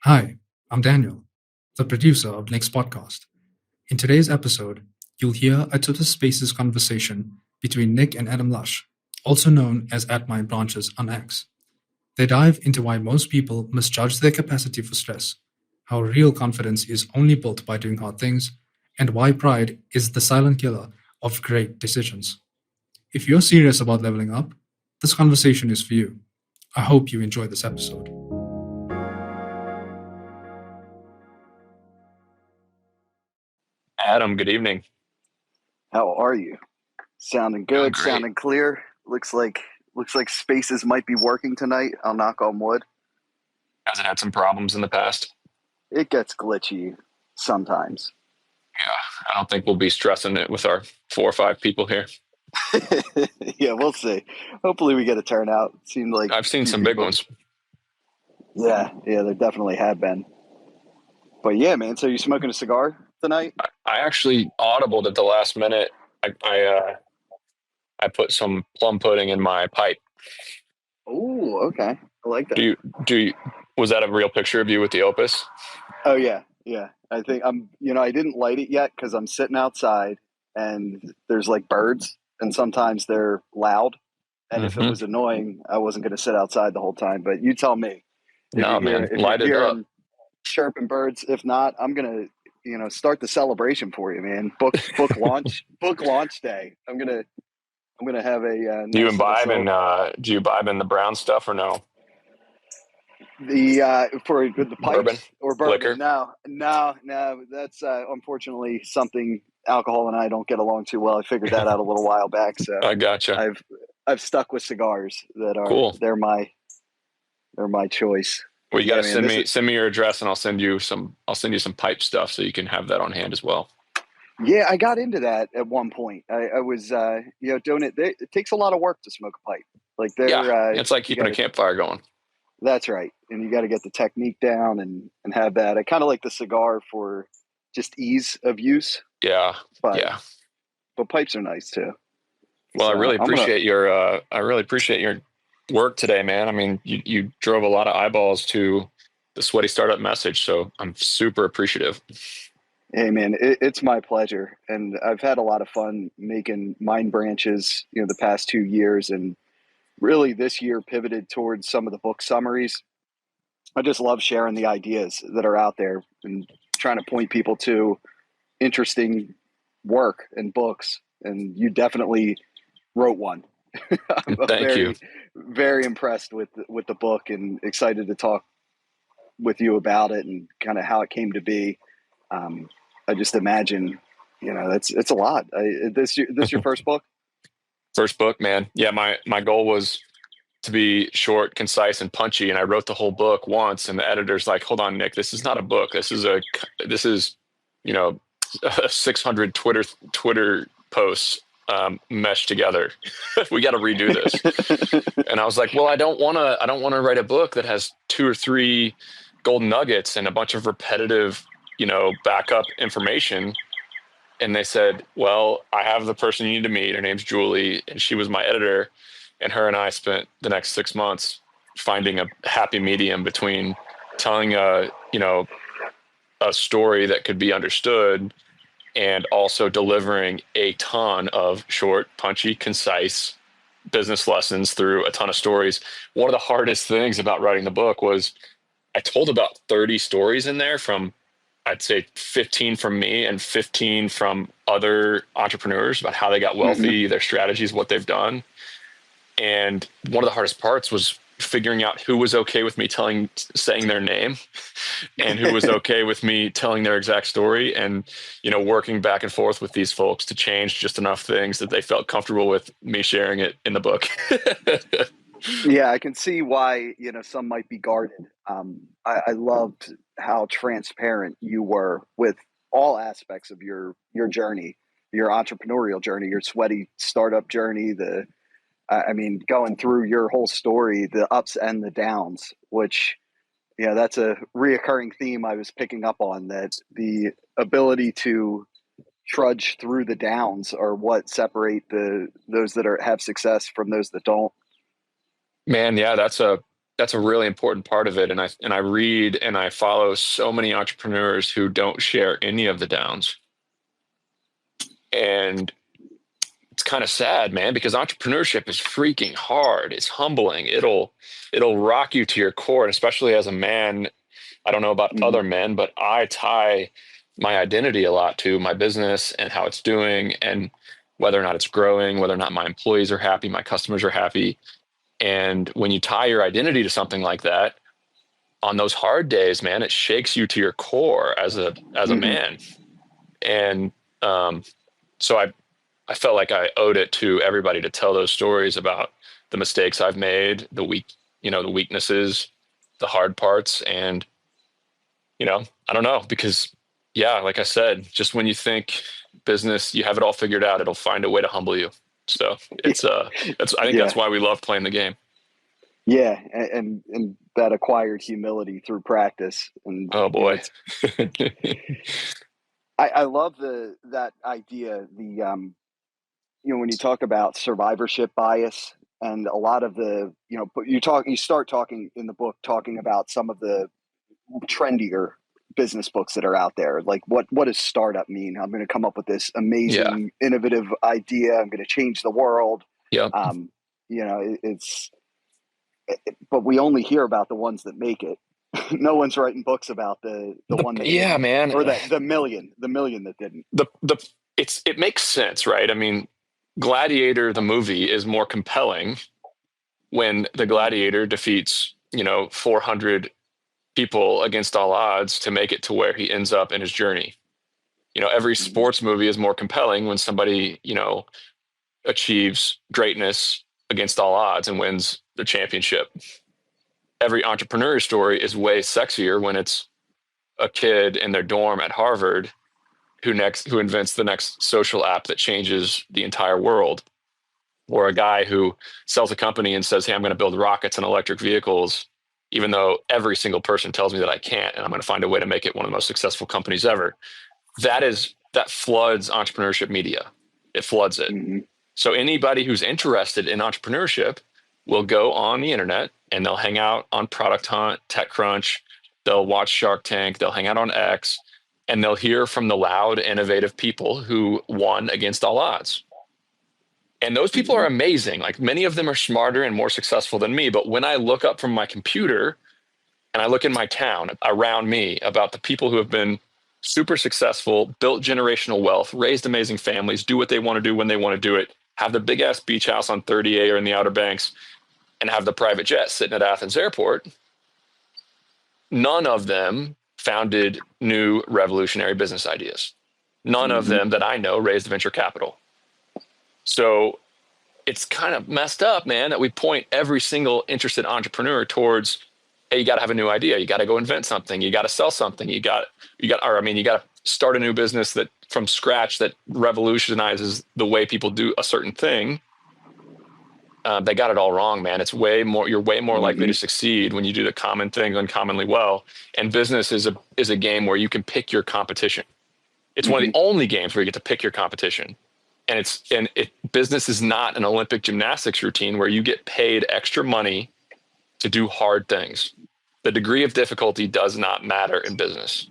Hi, I'm Daniel, the producer of Nick's podcast. In today's episode, you'll hear a Twitter Spaces conversation between Nick and Adam Lush, also known as At My Branches on X. They dive into why most people misjudge their capacity for stress, how real confidence is only built by doing hard things, and why pride is the silent killer of great decisions. If you're serious about leveling up, this conversation is for you. I hope you enjoy this episode. Adam, good evening. How are you? Sounding Doing good, great. sounding clear. Looks like Spaces might be working tonight. I'll knock on wood. Has it had some problems in the past? It gets glitchy sometimes. Yeah, I don't think we'll be stressing it with our 4 or 5 people here. Yeah, we'll see. Hopefully we get a turnout. Seemed like I've seen few some big people- ones. Yeah, there definitely have been. But yeah, man. So you smoking a cigar tonight? I actually audibled at the last minute. I put some plum pudding in my pipe. Oh, okay. I like that. Was that a real picture of you with the Opus? Oh yeah. I think I didn't light it yet because I'm sitting outside and there's like birds and sometimes they're loud. And if it Mhm. was annoying, I wasn't going to sit outside the whole time. But you tell me. No, man, light it up. Chirping birds. If not, I'm going to, start the celebration for you, man. Book launch day. I'm gonna have a. Do you Nice imbibe little in the brown stuff or no? for the pipes Bourbon? or bourbon? Liquor? No. That's unfortunately something alcohol and I don't get along too well. I figured that out a little while back, so I gotcha. I've stuck with cigars that are Cool. They're my choice. Well, you got to Yeah, man, send me your address, and I'll send you some pipe stuff so you can have that on hand as well. Yeah, I got into that at one point. I was doing it. It takes a lot of work to smoke a pipe. Like It's like keeping a campfire going. That's right. And you got to get the technique down and have that. I kind of like the cigar for just ease of use. Yeah. But, Yeah. But pipes are nice too. Well, So I really appreciate your work today, man. I mean, you drove a lot of eyeballs to the Sweaty Startup message, so I'm super appreciative. Hey man, it's my pleasure. And I've had a lot of fun making Mind Branches, the past 2 years, and really this year pivoted towards some of the book summaries. I just love sharing the ideas that are out there and trying to point people to interesting work and books. And you definitely wrote one. I'm Thank you. very impressed with the book and excited to talk with you about it and kind of how it came to be. I just imagine, it's a lot. This your first book? First book, man. Yeah, my goal was to be short, concise, and punchy, and I wrote the whole book once, and the editor's like, "Hold on, Nick, this is not a book. This is 600 Twitter posts meshed together. We got to redo this." And I was like, "Well, I don't want to write a book that has 2 or 3 golden nuggets and a bunch of repetitive, backup information." And they said, "Well, I have the person you need to meet. Her name's Julie, and she was my editor. And her and I spent the next 6 months finding a happy medium between telling a story that could be understood and also delivering a ton of short, punchy, concise business lessons through a ton of stories." One of the hardest things about writing the book was I told about 30 stories in there, from I'd say 15 from me and 15 from other entrepreneurs about how they got wealthy, their strategies, what they've done. And one of the hardest parts was figuring out who was okay with me saying their name and who was okay with me telling their exact story, and, working back and forth with these folks to change just enough things that they felt comfortable with me sharing it in the book. Yeah, I can see why, some might be guarded. I loved how transparent you were with all aspects of your journey, your entrepreneurial journey, your sweaty startup journey, going through your whole story, the ups and the downs, which, that's a reoccurring theme I was picking up on, that the ability to trudge through the downs are what separate those that have success from those that don't. Man, yeah, that's a that's a really important part of it. And I read and I follow so many entrepreneurs who don't share any of the downs. And it's kind of sad, man, because entrepreneurship is freaking hard. It's humbling. It'll rock you to your core. And especially as a man, I don't know about Mhm. other men, but I tie my identity a lot to my business and how it's doing and whether or not it's growing, whether or not my employees are happy, my customers are happy. And when you tie your identity to something like that, on those hard days, man, it shakes you to your core as a Mhm. man. And so I felt like I owed it to everybody to tell those stories about the mistakes I've made, the weaknesses, the hard parts. And, I don't know, because yeah, like I said, just when you think business, you have it all figured out, it'll find a way to humble you. So I think that's Yeah. why we love playing the game. Yeah. And that acquired humility through practice. And, Oh boy. I love that idea. When you talk about survivorship bias and a lot of you start talking in the book, talking about some of the trendier business books that are out there. Like what does startup mean? I'm going to come up with this Yeah. amazing, innovative idea. I'm going to change the world. Yep. But we only hear about the ones that make it. No one's writing books about the one that Yeah, didn't, man. or the million that didn't. It makes sense, right? I mean, Gladiator, the movie, is more compelling when the gladiator defeats, 400 people against all odds to make it to where he ends up in his journey. Every Mhm. sports movie is more compelling when somebody, achieves greatness against all odds and wins the championship. Every entrepreneur story is way sexier when it's a kid in their dorm at Harvard who invents the next social app that changes the entire world, or a guy who sells a company and says, "Hey, I'm going to build rockets and electric vehicles, even though every single person tells me that I can't, and I'm going to find a way to make it one of the most successful companies ever." That floods entrepreneurship media. It floods it. Mhm. So anybody who's interested in entrepreneurship will go on the internet and they'll hang out on Product Hunt, TechCrunch, they'll watch Shark Tank, they'll hang out on X, and they'll hear from the loud, innovative people who won against all odds. And those people are Mhm. amazing. Like, many of them are smarter and more successful than me. But when I look up from my computer and I look in my town around me about the people who have been super successful, built generational wealth, raised amazing families, do what they want to do when they want to do it, have the big ass beach house on 30A or in the Outer Banks, and have the private jet sitting at Athens Airport, none of them founded new revolutionary business ideas. None of Mhm. them that I know raised venture capital. So it's kind of messed up, man, that we point every single interested entrepreneur towards, hey, you got to have a new idea. You got to go invent something. You got to sell something. You got to start a new business that from scratch that revolutionizes the way people do a certain thing. They got it all wrong, man. You're way more likely to Mhm. succeed when you do the common thing uncommonly well. And business is a game where you can pick your competition. It's one of Mhm. the only games where you get to pick your competition. Business is not an Olympic gymnastics routine where you get paid extra money to do hard things. The degree of difficulty does not matter in business.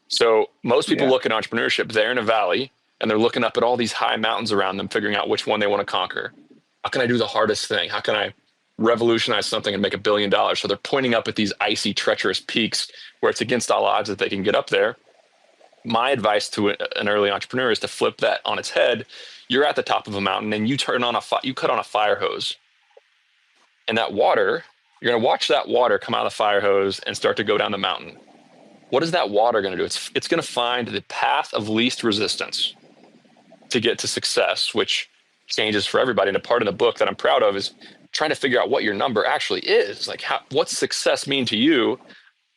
So most people Yeah. look at entrepreneurship, they're in a valley and they're looking up at all these high mountains around them, figuring out which one they want to conquer. How can I do the hardest thing? How can I revolutionize something and make $1 billion? So they're pointing up at these icy, treacherous peaks where it's against all odds that they can get up there. My advice to an early entrepreneur is to flip that on its head. You're at the top of a mountain and you cut on a fire hose, and that water, you're going to watch that water come out of the fire hose and start to go down the mountain. What is that water going to do? It's going to find the path of least resistance to get to success, which changes for everybody. And a part of the book that I'm proud of is trying to figure out what your number actually is. Like, what's success mean to you?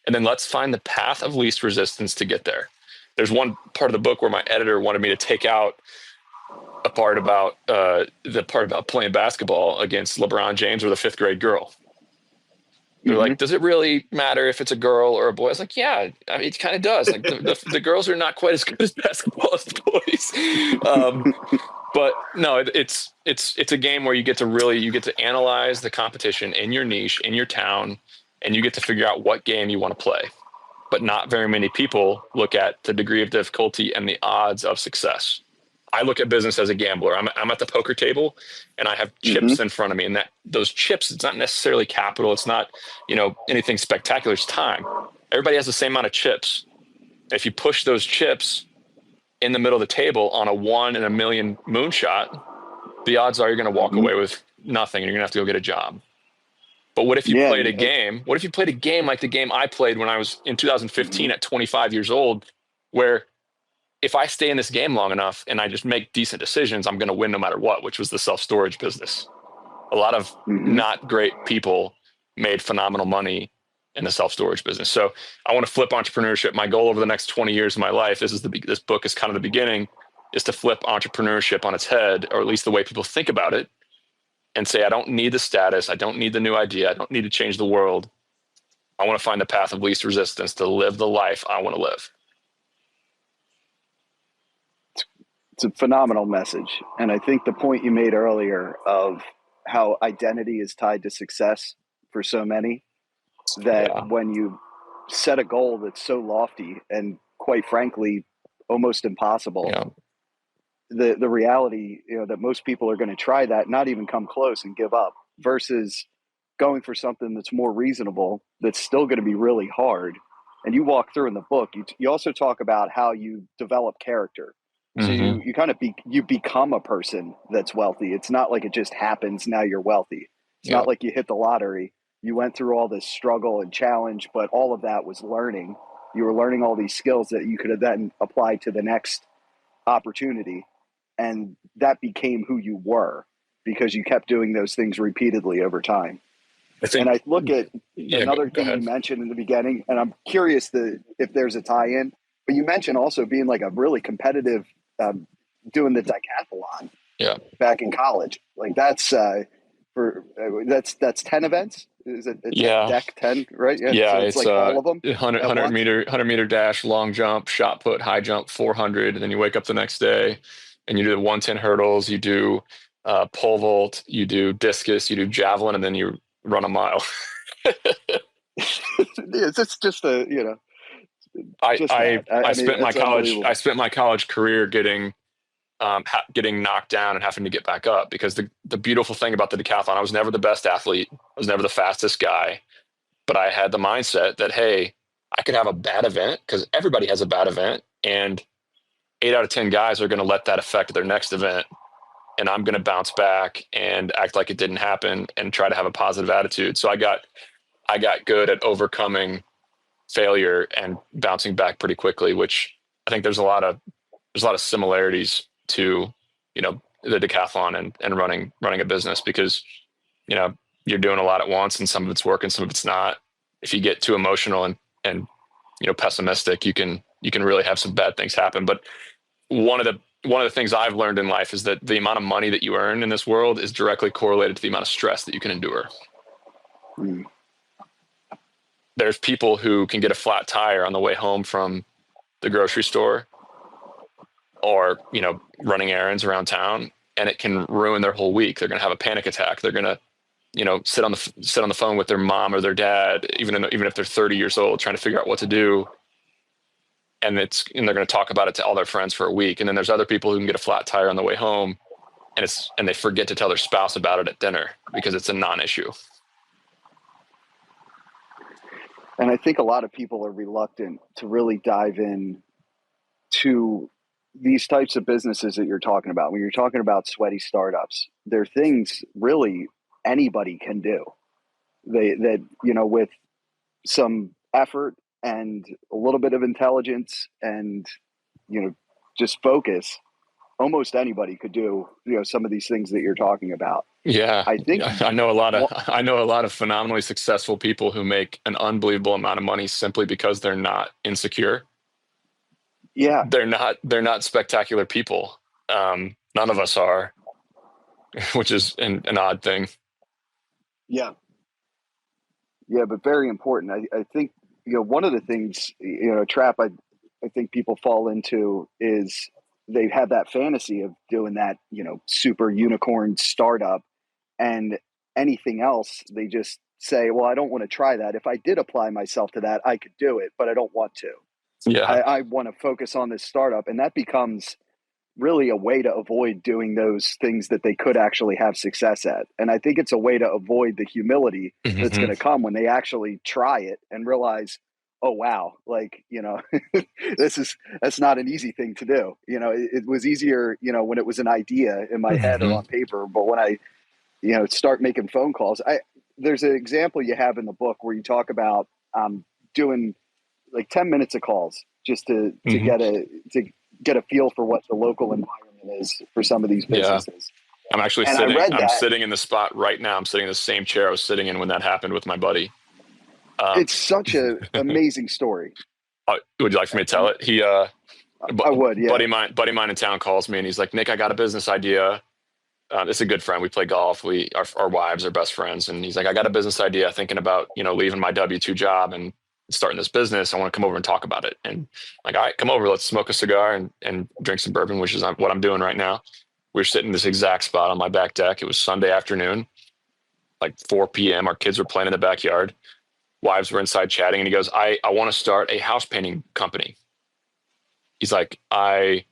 And then let's find the path of least resistance to get there. There's one part of the book where my editor wanted me to take out a part about the part about playing basketball against LeBron James or the fifth grade girl. They're Mhm. like, does it really matter if it's a girl or a boy? I was like, yeah, I mean, it kind of does. Like, the girls are not quite as good as basketball as the boys. But no, it's a game where you get to analyze the competition in your niche, in your town, and you get to figure out what game you want to play. But not very many people look at the degree of difficulty and the odds of success. I look at business as a gambler. I'm at the poker table and I have chips in front of me, and that those chips, it's not necessarily capital. It's not, anything spectacular. It's time. Everybody has the same amount of chips. If you push those chips in the middle of the table on a 1 in a million moonshot, the odds are you're going to walk away with nothing and you're going to have to go get a job. But what if you played a game? What if you played a game like the game I played when I was in 2015 at 25 years old, where if I stay in this game long enough and I just make decent decisions, I'm going to win no matter what, which was the self-storage business. A lot of not great people made phenomenal money in the self-storage business. So I want to flip entrepreneurship. My goal over the next 20 years of my life, this book is kind of the beginning, is to flip entrepreneurship on its head, or at least the way people think about it, and say, I don't need the status. I don't need the new idea. I don't need to change the world. I want to find the path of least resistance to live the life I want to live. It's a phenomenal message. And I think the point you made earlier of how identity is tied to success for so many, that when you set a goal that's so lofty and quite frankly, almost impossible, the reality, that most people are going to try that, not even come close and give up, versus going for something that's more reasonable, that's still going to be really hard. And you walk through in the book, you also talk about how you develop character. So you kind of you become a person that's wealthy. It's not like it just happens. Now you're wealthy. It's not like you hit the lottery. You went through all this struggle and challenge, but all of that was learning. You were learning all these skills that you could have then applied to the next opportunity. And that became who you were because you kept doing those things repeatedly over time. I look at another thing you mentioned in the beginning, and I'm curious if there's a tie-in, but you mentioned also being like a really competitive, doing the decathlon back in college. Like that's 10 events. Is it? It's deck 10, right? Yeah. So it's like all of them. 100 meter dash, long jump, shot put, high jump, 400. And then you wake up the next day and you do the 110 hurdles, you do pole vault, you do discus, you do javelin, and then you run a mile. It's just I spent my college career getting knocked down and having to get back up, because the beautiful thing about the decathlon, I was never the best athlete. I was never the fastest guy, but I had the mindset that, hey, I could have a bad event, because everybody has a bad event, and 8 out of 10 guys are going to let that affect their next event. And I'm going to bounce back and act like it didn't happen and try to have a positive attitude. So I got good at overcoming failure and bouncing back pretty quickly, which I think there's a lot of similarities to, the decathlon and running a business, because, you're doing a lot at once and some of it's working, some of it's not. If you get too emotional and pessimistic, you can really have some bad things happen. But one of the things I've learned in life is that the amount of money that you earn in this world is directly correlated to the amount of stress that you can endure. There's people who can get a flat tire on the way home from the grocery store or, running errands around town, and it can ruin their whole week. They're going to have a panic attack. They're going to, sit on the phone with their mom or their dad, even if they're 30 years old, trying to figure out what to do. And they're going to talk about it to all their friends for a week. And then there's other people who can get a flat tire on the way home, and they forget to tell their spouse about it at dinner because it's a non-issue. And I think a lot of people are reluctant to really dive in to these types of businesses that you're talking about. When you're talking about sweaty startups, they're things really anybody can do. With some effort and a little bit of intelligence and, just focus, almost anybody could do, some of these things that you're talking about. Yeah. I think I know a lot of phenomenally successful people who make an unbelievable amount of money simply because they're not insecure. Yeah. They're not spectacular people. None of us are, which is an odd thing. Yeah. Yeah, but very important. I think, one of the things, trap I think people fall into is they have that fantasy of doing that, super unicorn startup, and anything else, they just say, well, I don't want to try that. If I did apply myself to that, I could do it, but I don't want to. Yeah. I want to focus on this startup. And that becomes really a way to avoid doing those things that they could actually have success at. And I think it's a way to avoid the humility that's going to come when they actually try it and realize, oh, wow, like, that's not an easy thing to do. It was easier, when it was an idea in my head or on paper, but when I, start making phone calls, there's an example you have in the book where you talk about doing like 10 minutes of calls just to get a feel for what the local environment is for some of these businesses. I'm actually sitting in the spot right now. I'm sitting in the same chair I was sitting in when that happened with my buddy. It's such an amazing story. Would you like for me to tell it? I would, yeah. Buddy of mine in town calls me and he's like, Nick, I got a business idea. This is a good friend. We play golf. Our wives are best friends. And he's like, I got a business idea, thinking about, leaving my W-2 job and starting this business. I want to come over and talk about it. And like, all right, come over, let's smoke a cigar and drink some bourbon, which is what I'm doing right now. We're sitting in this exact spot on my back deck. It was Sunday afternoon, like 4 p.m. Our kids were playing in the backyard. Wives were inside chatting. And he goes, I want to start a house painting company. He's like, I've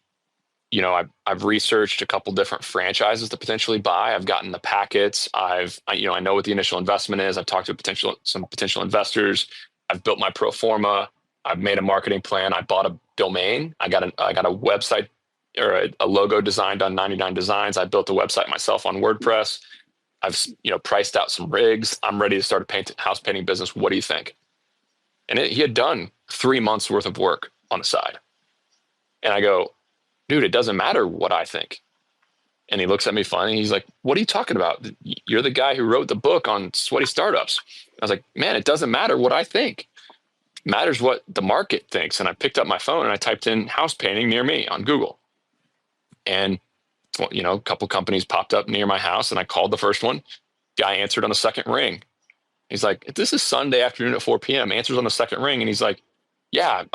researched a couple different franchises to potentially buy. I've gotten the packets. I know what the initial investment is. I've talked to some potential investors. I've built my pro forma. I've made a marketing plan. I bought a domain. I got a website or a logo designed on 99 Designs. I built a website myself on WordPress. I've priced out some rigs. I'm ready to start a house painting business. What do you think? And he had done 3 months worth of work on the side. And I go, dude, it doesn't matter what I think. And he looks at me funny. He's like, what are you talking about? You're the guy who wrote the book on sweaty startups. I was like, man, it doesn't matter what I think. It matters what the market thinks. And I picked up my phone and I typed in house painting near me on Google. And, a couple companies popped up near my house and I called the first one. Guy answered on the second ring. He's like, this is Sunday afternoon at 4 p.m. Answers on the second ring. And he's like, yeah,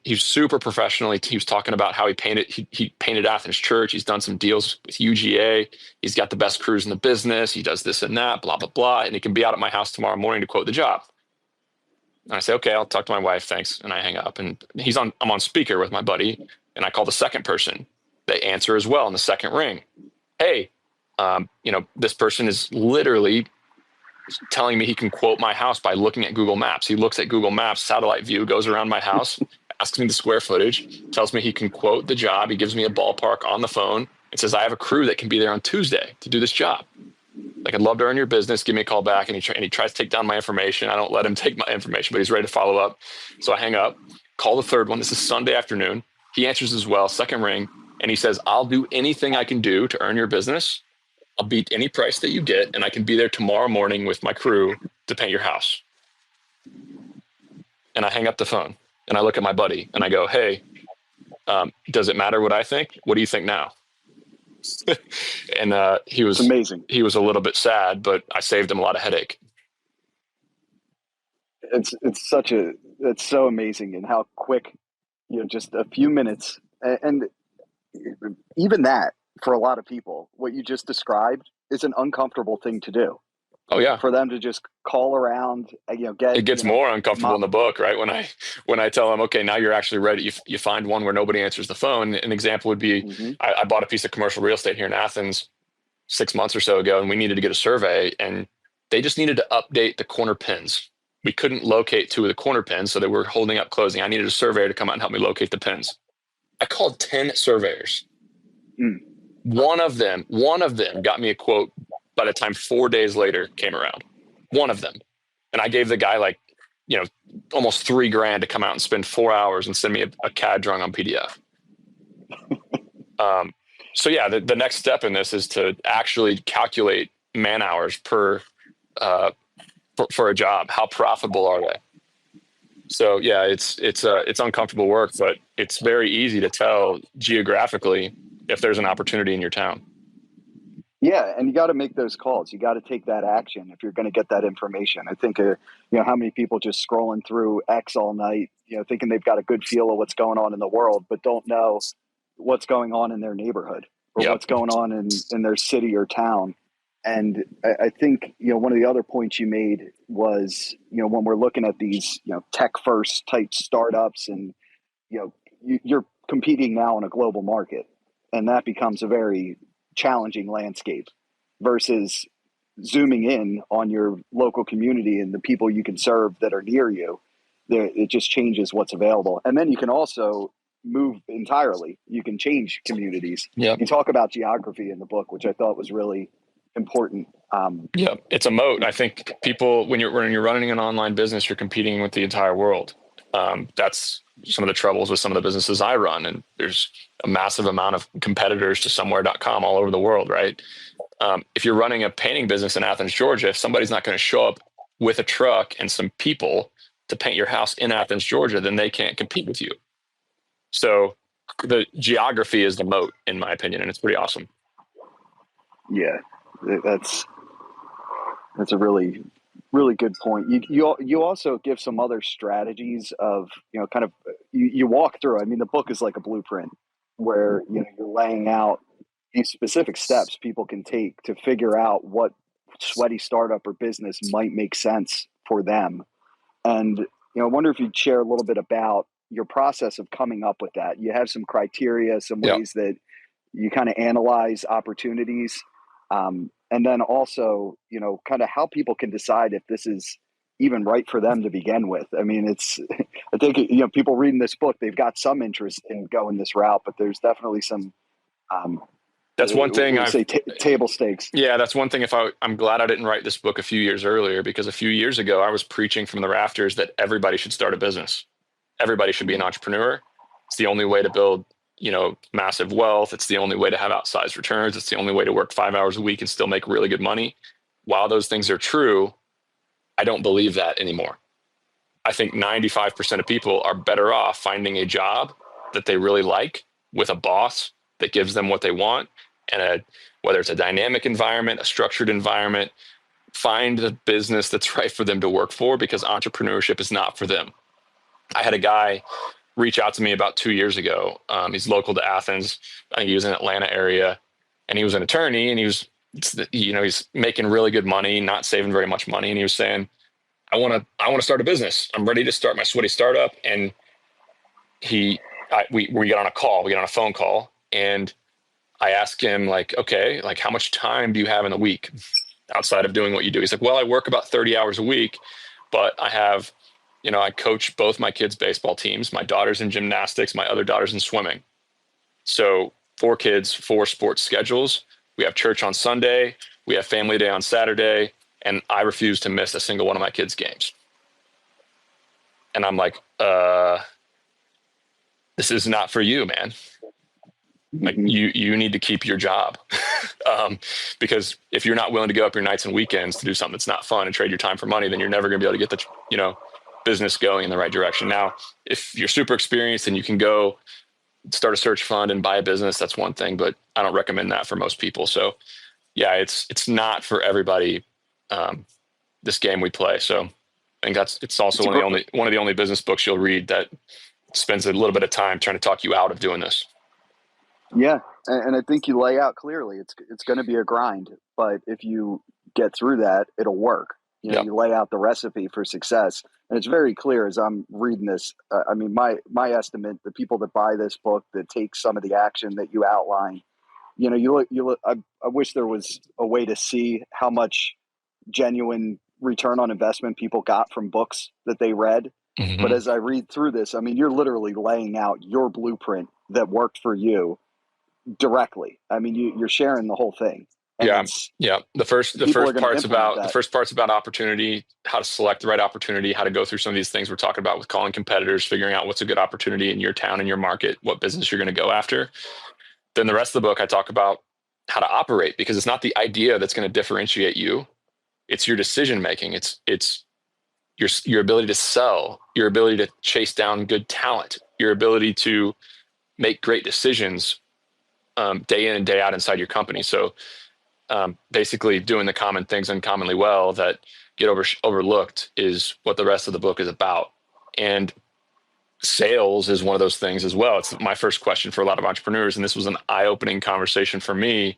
he's super professional. He was talking about how he painted Athens Church. He's done some deals with UGA. He's got the best crews in the business. He does this and that, blah, blah, blah. And he can be out at my house tomorrow morning to quote the job. And I say, okay, I'll talk to my wife. Thanks. And I hang up and I'm on speaker with my buddy. And I call the second person. They answer as well in the second ring. Hey, this person is literally telling me he can quote my house by looking at Google Maps. He looks at Google Maps, satellite view, goes around my house, asks me the square footage, tells me he can quote the job. He gives me a ballpark on the phone and says, I have a crew that can be there on Tuesday to do this job. Like, I'd love to earn your business. Give me a call back. And he tries to take down my information. I don't let him take my information, but he's ready to follow up. So I hang up, call the third one. This is Sunday afternoon. He answers as well, second ring. And he says, I'll do anything I can do to earn your business. I'll beat any price that you get, and I can be there tomorrow morning with my crew to paint your house. And I hang up the phone, and I look at my buddy, and I go, hey, does it matter what I think? What do you think now? And he was amazing. He was a little bit sad, but I saved him a lot of headache. It's so amazing, and how quick, just a few minutes, and even that, for a lot of people, what you just described is an uncomfortable thing to do. Oh yeah. For them to just call around, it gets more uncomfortable in the book, right? When I tell them, okay, now you're actually ready. You find one where nobody answers the phone. An example would be, I bought a piece of commercial real estate here in Athens 6 months or so ago, and we needed to get a survey, and they just needed to update the corner pins. We couldn't locate 2 of the corner pins, so they were holding up closing. I needed a surveyor to come out and help me locate the pins. I called 10 surveyors. One of them got me a quote by the time 4 days later came around. One of them. And I gave the guy almost $3,000 to come out and spend 4 hours and send me a CAD drawing on PDF. So yeah, the next step in this is to actually calculate man hours for a job. How profitable are they? So yeah, it's uncomfortable work, but it's very easy to tell geographically if there's an opportunity in your town. Yeah, and you got to make those calls. You got to take that action if you're going to get that information. I think, how many people just scrolling through X all night, thinking they've got a good feel of what's going on in the world, but don't know what's going on in their neighborhood or Yep. what's going on in their city or town. And I think, one of the other points you made was, when we're looking at these, tech first type startups and, you're competing now in a global market, and that becomes a very challenging landscape versus zooming in on your local community and the people you can serve that are near you. It just changes what's available. And then you can also move entirely. You can change communities. Yep. You talk about geography in the book, which I thought was really important. Yeah, it's a moat. I think people, when you're running an online business, you're competing with the entire world. That's some of the troubles with some of the businesses I run. And there's a massive amount of competitors to somewhere.com all over the world, right? If you're running a painting business in Athens, Georgia, if somebody's not going to show up with a truck and some people to paint your house in Athens, Georgia, then they can't compete with you. So the geography is the moat, in my opinion, and it's pretty awesome. Yeah, that's a really, really good point. You also give some other strategies of, kind of, you walk through. I mean, the book is like a blueprint where, you're laying out these specific steps people can take to figure out what sweaty startup or business might make sense for them. And, I wonder if you'd share a little bit about your process of coming up with that. You have some criteria, some ways that you kind of analyze opportunities. And then also, kind of how people can decide if this is even right for them to begin with. I mean, I think, people reading this book, they've got some interest in going this route, but there's definitely some, that's one thing I say table stakes. Yeah, that's one thing. I'm glad I didn't write this book a few years earlier, because a few years ago I was preaching from the rafters that everybody should start a business. Everybody should be an entrepreneur. It's the only way to build, massive wealth. It's the only way to have outsized returns. It's the only way to work 5 hours a week and still make really good money. While those things are true, I don't believe that anymore. I think 95% of people are better off finding a job that they really like with a boss that gives them what they want, and whether it's a dynamic environment, a structured environment, find the business that's right for them to work for, because entrepreneurship is not for them. I had a guy reach out to me about 2 years ago. He's local to Athens. I think he was in Atlanta area, and he was an attorney, and he's making really good money, not saving very much money. And he was saying, I want to start a business. I'm ready to start my sweaty startup. And we get on a call, we get on a phone call, and I asked him, like, okay, like, how much time do you have in the week outside of doing what you do? He's like, well, I work about 30 hours a week, but I have, I coach both my kids' baseball teams. My daughter's in gymnastics. My other daughter's in swimming. So 4 kids, 4 sports schedules. We have church on Sunday. We have family day on Saturday. And I refuse to miss a single one of my kids' games. And I'm like, this is not for you, man. Like, you need to keep your job. Because if you're not willing to go up your nights and weekends to do something that's not fun and trade your time for money, then you're never going to be able to get the, business going in the right direction. Now, if you're super experienced and you can go start a search fund and buy a business, that's one thing, but I don't recommend that for most people. So yeah, it's not for everybody, this game we play. So I think it's also one of the only business books you'll read that spends a little bit of time trying to talk you out of doing this. Yeah. And I think you lay out clearly, it's going to be a grind, but if you get through that, it'll work. You lay out the recipe for success, and it's very clear as I'm reading this. I mean, my estimate, the people that buy this book, that take some of the action that you outline, you look. I wish there was a way to see how much genuine return on investment people got from books that they read. Mm-hmm. But as I read through this, I mean, you're literally laying out your blueprint that worked for you directly. I mean, you're sharing the whole thing. And yeah. The first part's about opportunity, how to select the right opportunity, how to go through some of these things we're talking about with calling competitors, figuring out what's a good opportunity in your town, in your market, what business you're going to go after. Then the rest of the book, I talk about how to operate, because it's not the idea that's going to differentiate you. It's your decision making. It's your ability to sell, your ability to chase down good talent, your ability to make great decisions day in and day out inside your company. So basically doing the common things uncommonly well that get overlooked is what the rest of the book is about. And sales is one of those things as well. It's my first question for a lot of entrepreneurs. And this was an eye-opening conversation for me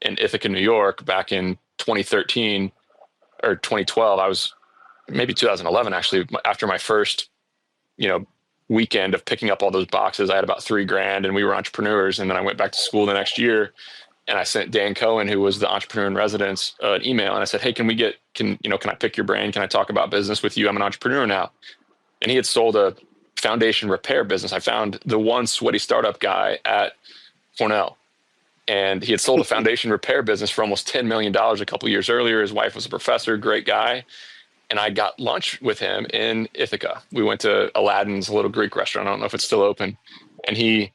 in Ithaca, New York, back in 2013 or 2012. I was maybe 2011, actually, after my first, weekend of picking up all those boxes. I had about $3,000 and we were entrepreneurs. And then I went back to school the next year and I sent Dan Cohen, who was the entrepreneur in residence, an email. And I said, hey, can I pick your brain? Can I talk about business with you? I'm an entrepreneur now. And he had sold a foundation repair business. I found the one sweaty startup guy at Cornell. And he had sold a foundation repair business for almost $10 million a couple of years earlier. His wife was a professor, great guy. And I got lunch with him in Ithaca. We went to Aladdin's, a little Greek restaurant. I don't know if it's still open. And he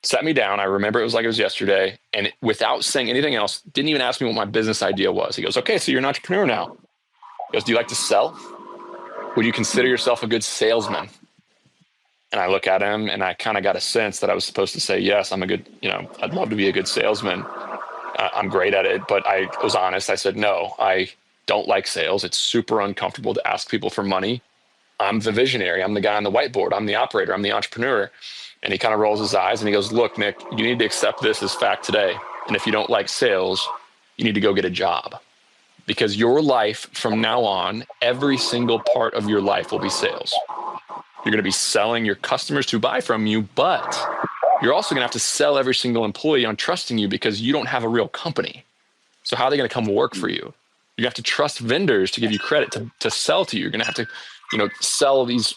sat me down. I remember it was like it was yesterday. And without saying anything else, didn't even ask me what my business idea was. He goes, okay, so you're an entrepreneur now. He goes, do you like to sell? Would you consider yourself a good salesman? And I look at him and I kind of got a sense that I was supposed to say, yes, I'm a good, I'd love to be a good salesman. I'm great at it. But I was honest. I said, no, I don't like sales. It's super uncomfortable to ask people for money. I'm the visionary. I'm the guy on the whiteboard. I'm the operator. I'm the entrepreneur. And he kind of rolls his eyes and he goes, look, Nick, you need to accept this as fact today. And if you don't like sales, you need to go get a job, because your life from now on, every single part of your life will be sales. You're going to be selling your customers to buy from you, but you're also going to have to sell every single employee on trusting you because you don't have a real company. So how are they going to come work for you? You have to trust vendors to give you credit to sell to you. You're going to have to, sell these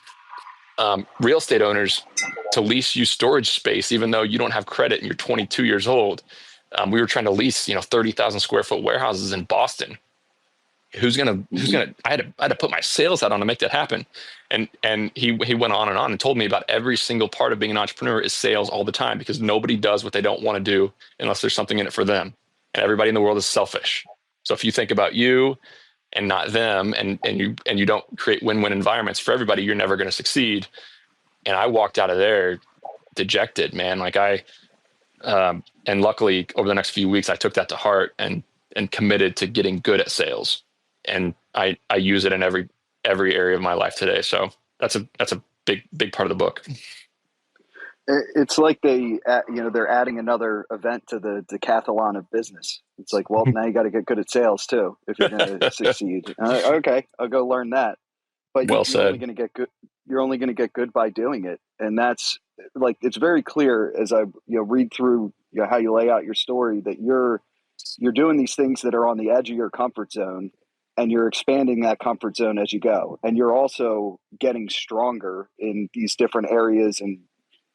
real estate owners to lease you storage space, even though you don't have credit and you're 22 years old. We were trying to lease, 30,000 square foot warehouses in Boston. I had to put my sales hat on to make that happen. And he went on and told me about every single part of being an entrepreneur is sales all the time, because nobody does what they don't want to do unless there's something in it for them. And everybody in the world is selfish. So if you think about you and not them, and you don't create win-win environments for everybody, you're never going to succeed. And I walked out of there dejected, man. And luckily over the next few weeks, I took that to heart and committed to getting good at sales. And I use it in every area of my life today. So that's a big part of the book. It's like they're adding another event to the decathlon of business. It's like, well, now you got to get good at sales too if you're going to succeed. Okay, I'll go learn that. But Well you're said. only going to get good. You're only going to get good by doing it, and that's like, it's very clear as I read through how you lay out your story that you're doing these things that are on the edge of your comfort zone, and you're expanding that comfort zone as you go, and you're also getting stronger in these different areas and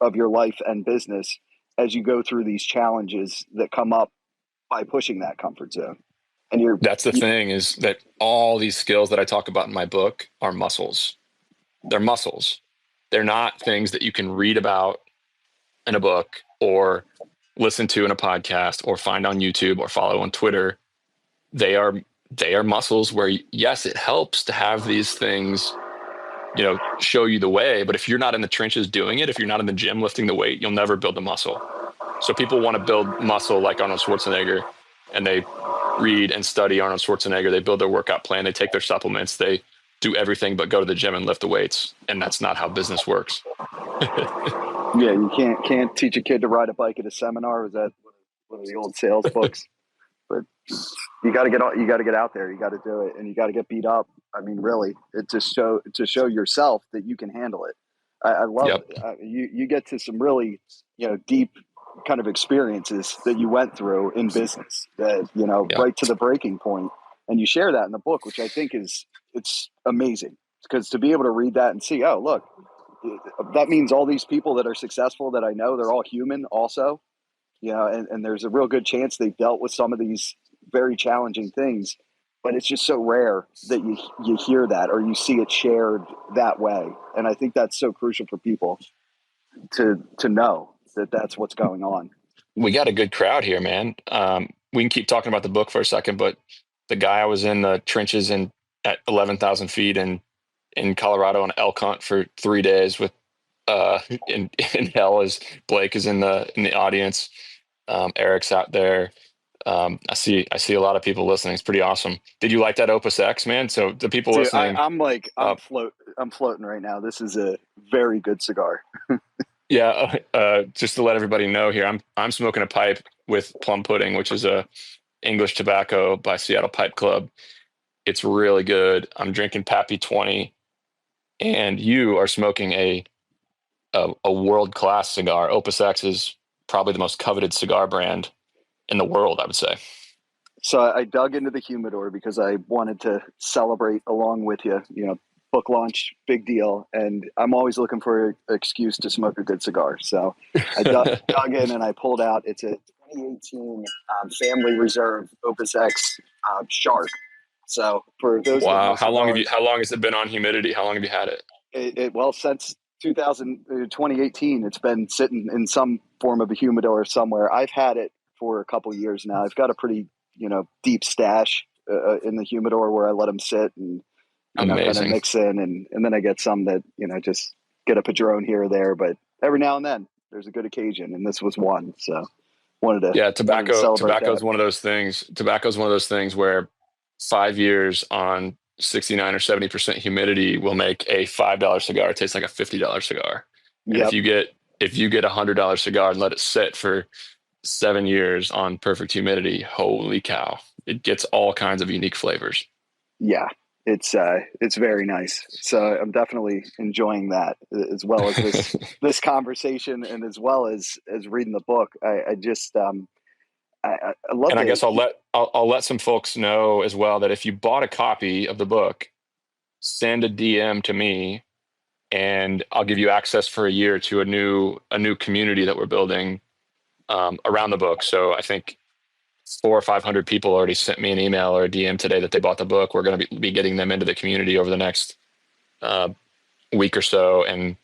of your life and business as you go through these challenges that come up by pushing that comfort zone. And that's the thing, is that all these skills that I talk about in my book are muscles. They're muscles. They're not things that you can read about in a book or listen to in a podcast or find on YouTube or follow on Twitter. They are muscles where, yes, it helps to have these things, show you the way. But if you're not in the trenches doing it, if you're not in the gym lifting the weight, you'll never build the muscle. So people want to build muscle like Arnold Schwarzenegger, and they read and study Arnold Schwarzenegger. They build their workout plan. They take their supplements. They do everything but go to the gym and lift the weights. And that's not how business works. Yeah, you can't teach a kid to ride a bike at a seminar. Was that one of the old sales books? But you got to get out there. You got to do it, and you got to get beat up. I mean, really, to show yourself that you can handle it. I love it. You get to some really deep kind of experiences that you went through in business that right to the breaking point, and you share that in the book, which I think it's amazing, because to be able to read that and see, oh, look, that means all these people that are successful that I know, they're all human also. And there's a real good chance they've dealt with some of these very challenging things, but it's just so rare that you hear that or you see it shared that way. And I think that's so crucial for people to know that that's what's going on. We got a good crowd here, man. We can keep talking about the book for a second, but the guy I was in the trenches at 11,000 feet in Colorado on elk hunt for 3 days with in hell, as Blake is in the audience. Eric's out there. I see a lot of people listening. It's pretty awesome. Did you like that Opus X, man? So the people listening, I'm floating right now. This is a very good cigar. Yeah, just to let everybody know here, I'm smoking a pipe with plum pudding, which is a English tobacco by Seattle Pipe Club. It's really good. I'm drinking Pappy 20, and you are smoking a world class cigar. Opus X is probably the most coveted cigar brand in the world, I would say. So I dug into the humidor because I wanted to celebrate along with you. You know, book launch, big deal, and I'm always looking for an excuse to smoke a good cigar. So I dug in and I pulled out. It's a 2018 Family Reserve Opus X Shark. So for those that Wow, know cigars, how long has it been on humidity? How long have you had it? well, since 2018, it's been sitting in some form of a humidor somewhere. I've had it for a couple years now. I've got a pretty, deep stash in the humidor where I let them sit and, kind of Amazing. mix in. And then I get some that, just get a Padron here or there. But every now and then there's a good occasion. And this was one. So Yeah, wanted to celebrate tobacco that. is one of those things. Tobacco is one of those things where 5 years on 69 or 70% humidity will make a $5 cigar taste like a $50 cigar. And Yep. if you get $100 cigar and let it sit for 7 years on perfect humidity, holy cow, it gets all kinds of unique flavors. Yeah, it's very nice. So I'm definitely enjoying that as well as this conversation and as well as reading the book. I just I love And I the guess I'll let some folks know as well that if you bought a copy of the book, send a DM to me and I'll give you access for a year to a new community that we're building around the book. So I think 400 or 500 people already sent me an email or a DM today that they bought the book. We're going to be getting them into the community over the next uh, week or so, and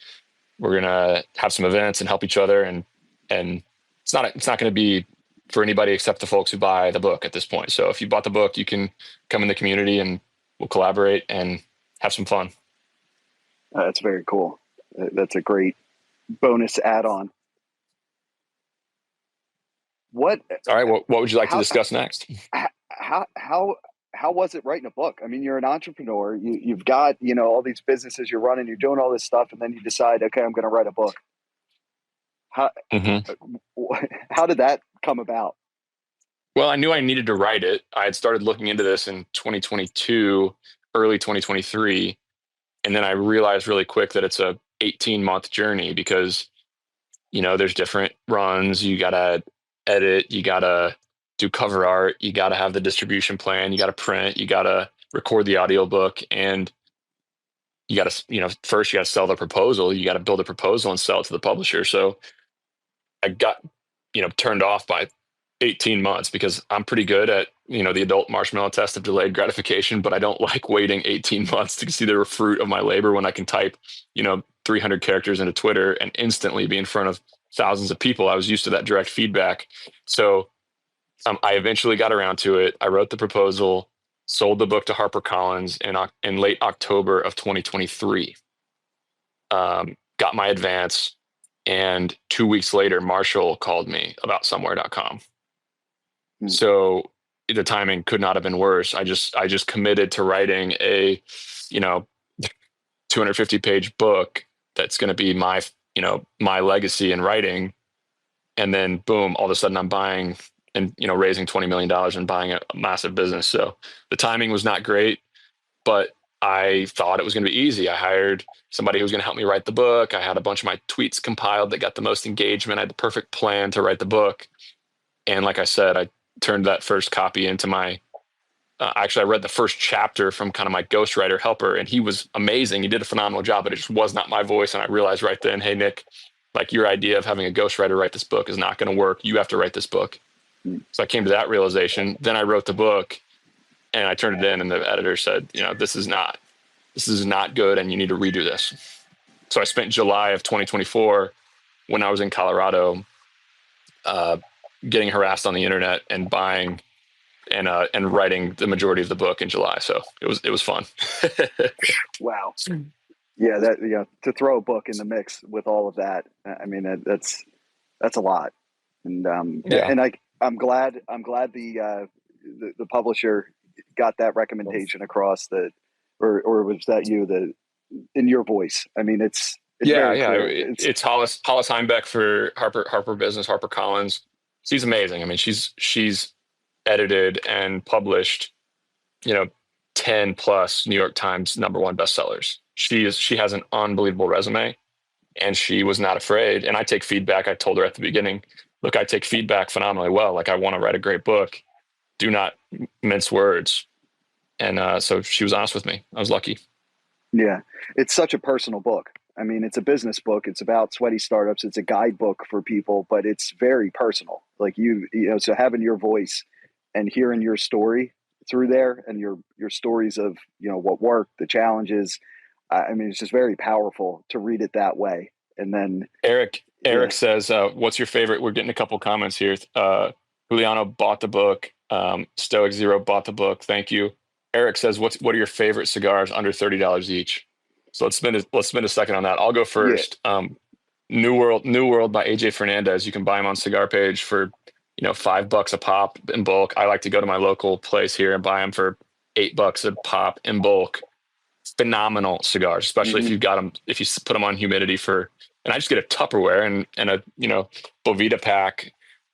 we're going to have some events and help each other. And it's not going to be for anybody except the folks who buy the book at this point. So if you bought the book, you can come in the community and we'll collaborate and have some fun. that's very cool. That's a great bonus add-on. What All right. Well, what would you like to how discuss next? how was it writing a book? I mean, you're an entrepreneur. You've got all these businesses you're running. You're doing all this stuff, and then you decide, okay, I'm going to write a book. How Mm-hmm. how did that come about? Well, I knew I needed to write it. I had started looking into this in 2022, early 2023, and then I realized really quick that it's a 18-month journey because there's different runs. You gotta edit, you gotta do cover art, you gotta have the distribution plan, you gotta print, you gotta record the audiobook, and you gotta first you gotta sell the proposal, you gotta build a proposal and sell it to the publisher. So I got turned off by 18 months because I'm pretty good at the adult marshmallow test of delayed gratification, but I don't like waiting 18 months to see the fruit of my labor when I can type 300 characters into Twitter and instantly be in front of thousands of people. I was used to that direct feedback. So I eventually got around to it. I wrote the proposal, sold the book to HarperCollins in late October of 2023. Got my advance, and 2 weeks later, Marshall called me about somewhere.com. So the timing could not have been worse. I just committed to writing a 250-page book that's going to be my legacy in writing. And then boom, all of a sudden I'm buying and raising $20 million and buying a massive business. So the timing was not great, but I thought it was going to be easy. I hired somebody who was going to help me write the book. I had a bunch of my tweets compiled that got the most engagement. I had the perfect plan to write the book. And like I said, I turned that first copy into my actually, I read the first chapter from kind of my ghostwriter helper, and he was amazing. He did a phenomenal job, but it just was not my voice. And I realized right then, hey, Nick, like your idea of having a ghostwriter write this book is not going to work. You have to write this book. So I came to that realization. Then I wrote the book and I turned it in, and the editor said, this is not good, and you need to redo this. So I spent July of 2024 when I was in Colorado getting harassed on the internet and buying and writing the majority of the book in July. So it was fun. Wow. Yeah, to throw a book in the mix with all of that. I mean, that's a lot. And Yeah. and I'm glad the publisher got that recommendation across or was that you in your voice? I mean, it's It's Yeah, very yeah. clear. It's Hollis Heimbeck for Harper Business, HarperCollins. She's amazing. I mean, she's edited and published, you know, 10 plus New York Times #1 bestsellers. She has an unbelievable resume, and she was not afraid. And I take feedback. I told her at the beginning, look, I take feedback phenomenally well. Like, I want to write a great book. Do not mince words. And so she was honest with me. I was lucky. Yeah, it's such a personal book. I mean, it's a business book. It's about sweaty startups. It's a guidebook for people, but it's very personal. Like so having your voice and hearing your story through there, and your stories of what worked, the challenges. I mean, it's just very powerful to read it that way. And then Eric yeah, says, what's your favorite? We're getting a couple comments here. Juliano bought the book. Stoic Zero bought the book. Thank you. Eric says, what are your favorite cigars under $30 each? So let's spend a second on that. I'll go first. New World by AJ Fernandez. You can buy them on Cigar Page for $5 a pop in bulk. I like to go to my local place here and buy them for $8 a pop in bulk. Phenomenal cigars, especially if you put them on humidity and I just get a Tupperware and a Bovita pack,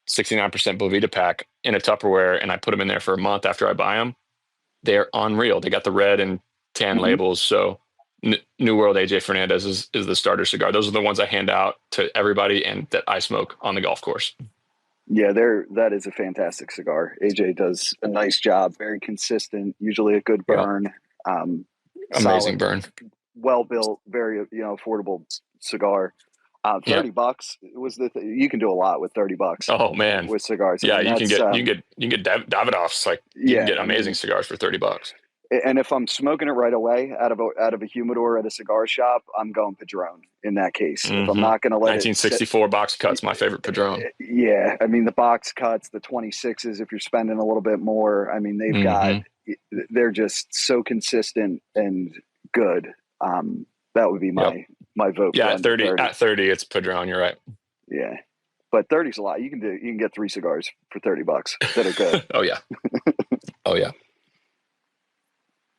69% Bovita pack in a Tupperware, and I put them in there for a month after I buy them. They're unreal. They got the red and tan labels. So New World AJ Fernandez is the starter cigar. Those are the ones I hand out to everybody and that I smoke on the golf course. Yeah, that is a fantastic cigar. AJ does a nice job, very consistent, usually a good burn. Amazing solid, burn. Well built, very affordable cigar. $30 was you can do a lot with $30. Oh man, with cigars. Yeah, I mean, you can get Davidoffs. Like you can get amazing cigars for $30. And if I'm smoking it right away out of a humidor at a cigar shop, I'm going Padron in that case. If I'm not going to let 1964 box cuts, my favorite Padron. Yeah, I mean the box cuts, the 26s. If you're spending a little bit more, I mean they're just so consistent and good. That would be my vote. Yeah, at 30, it's Padron. You're right. Yeah, but 30's a lot. You can get 3 cigars for $30 that are good. Oh yeah.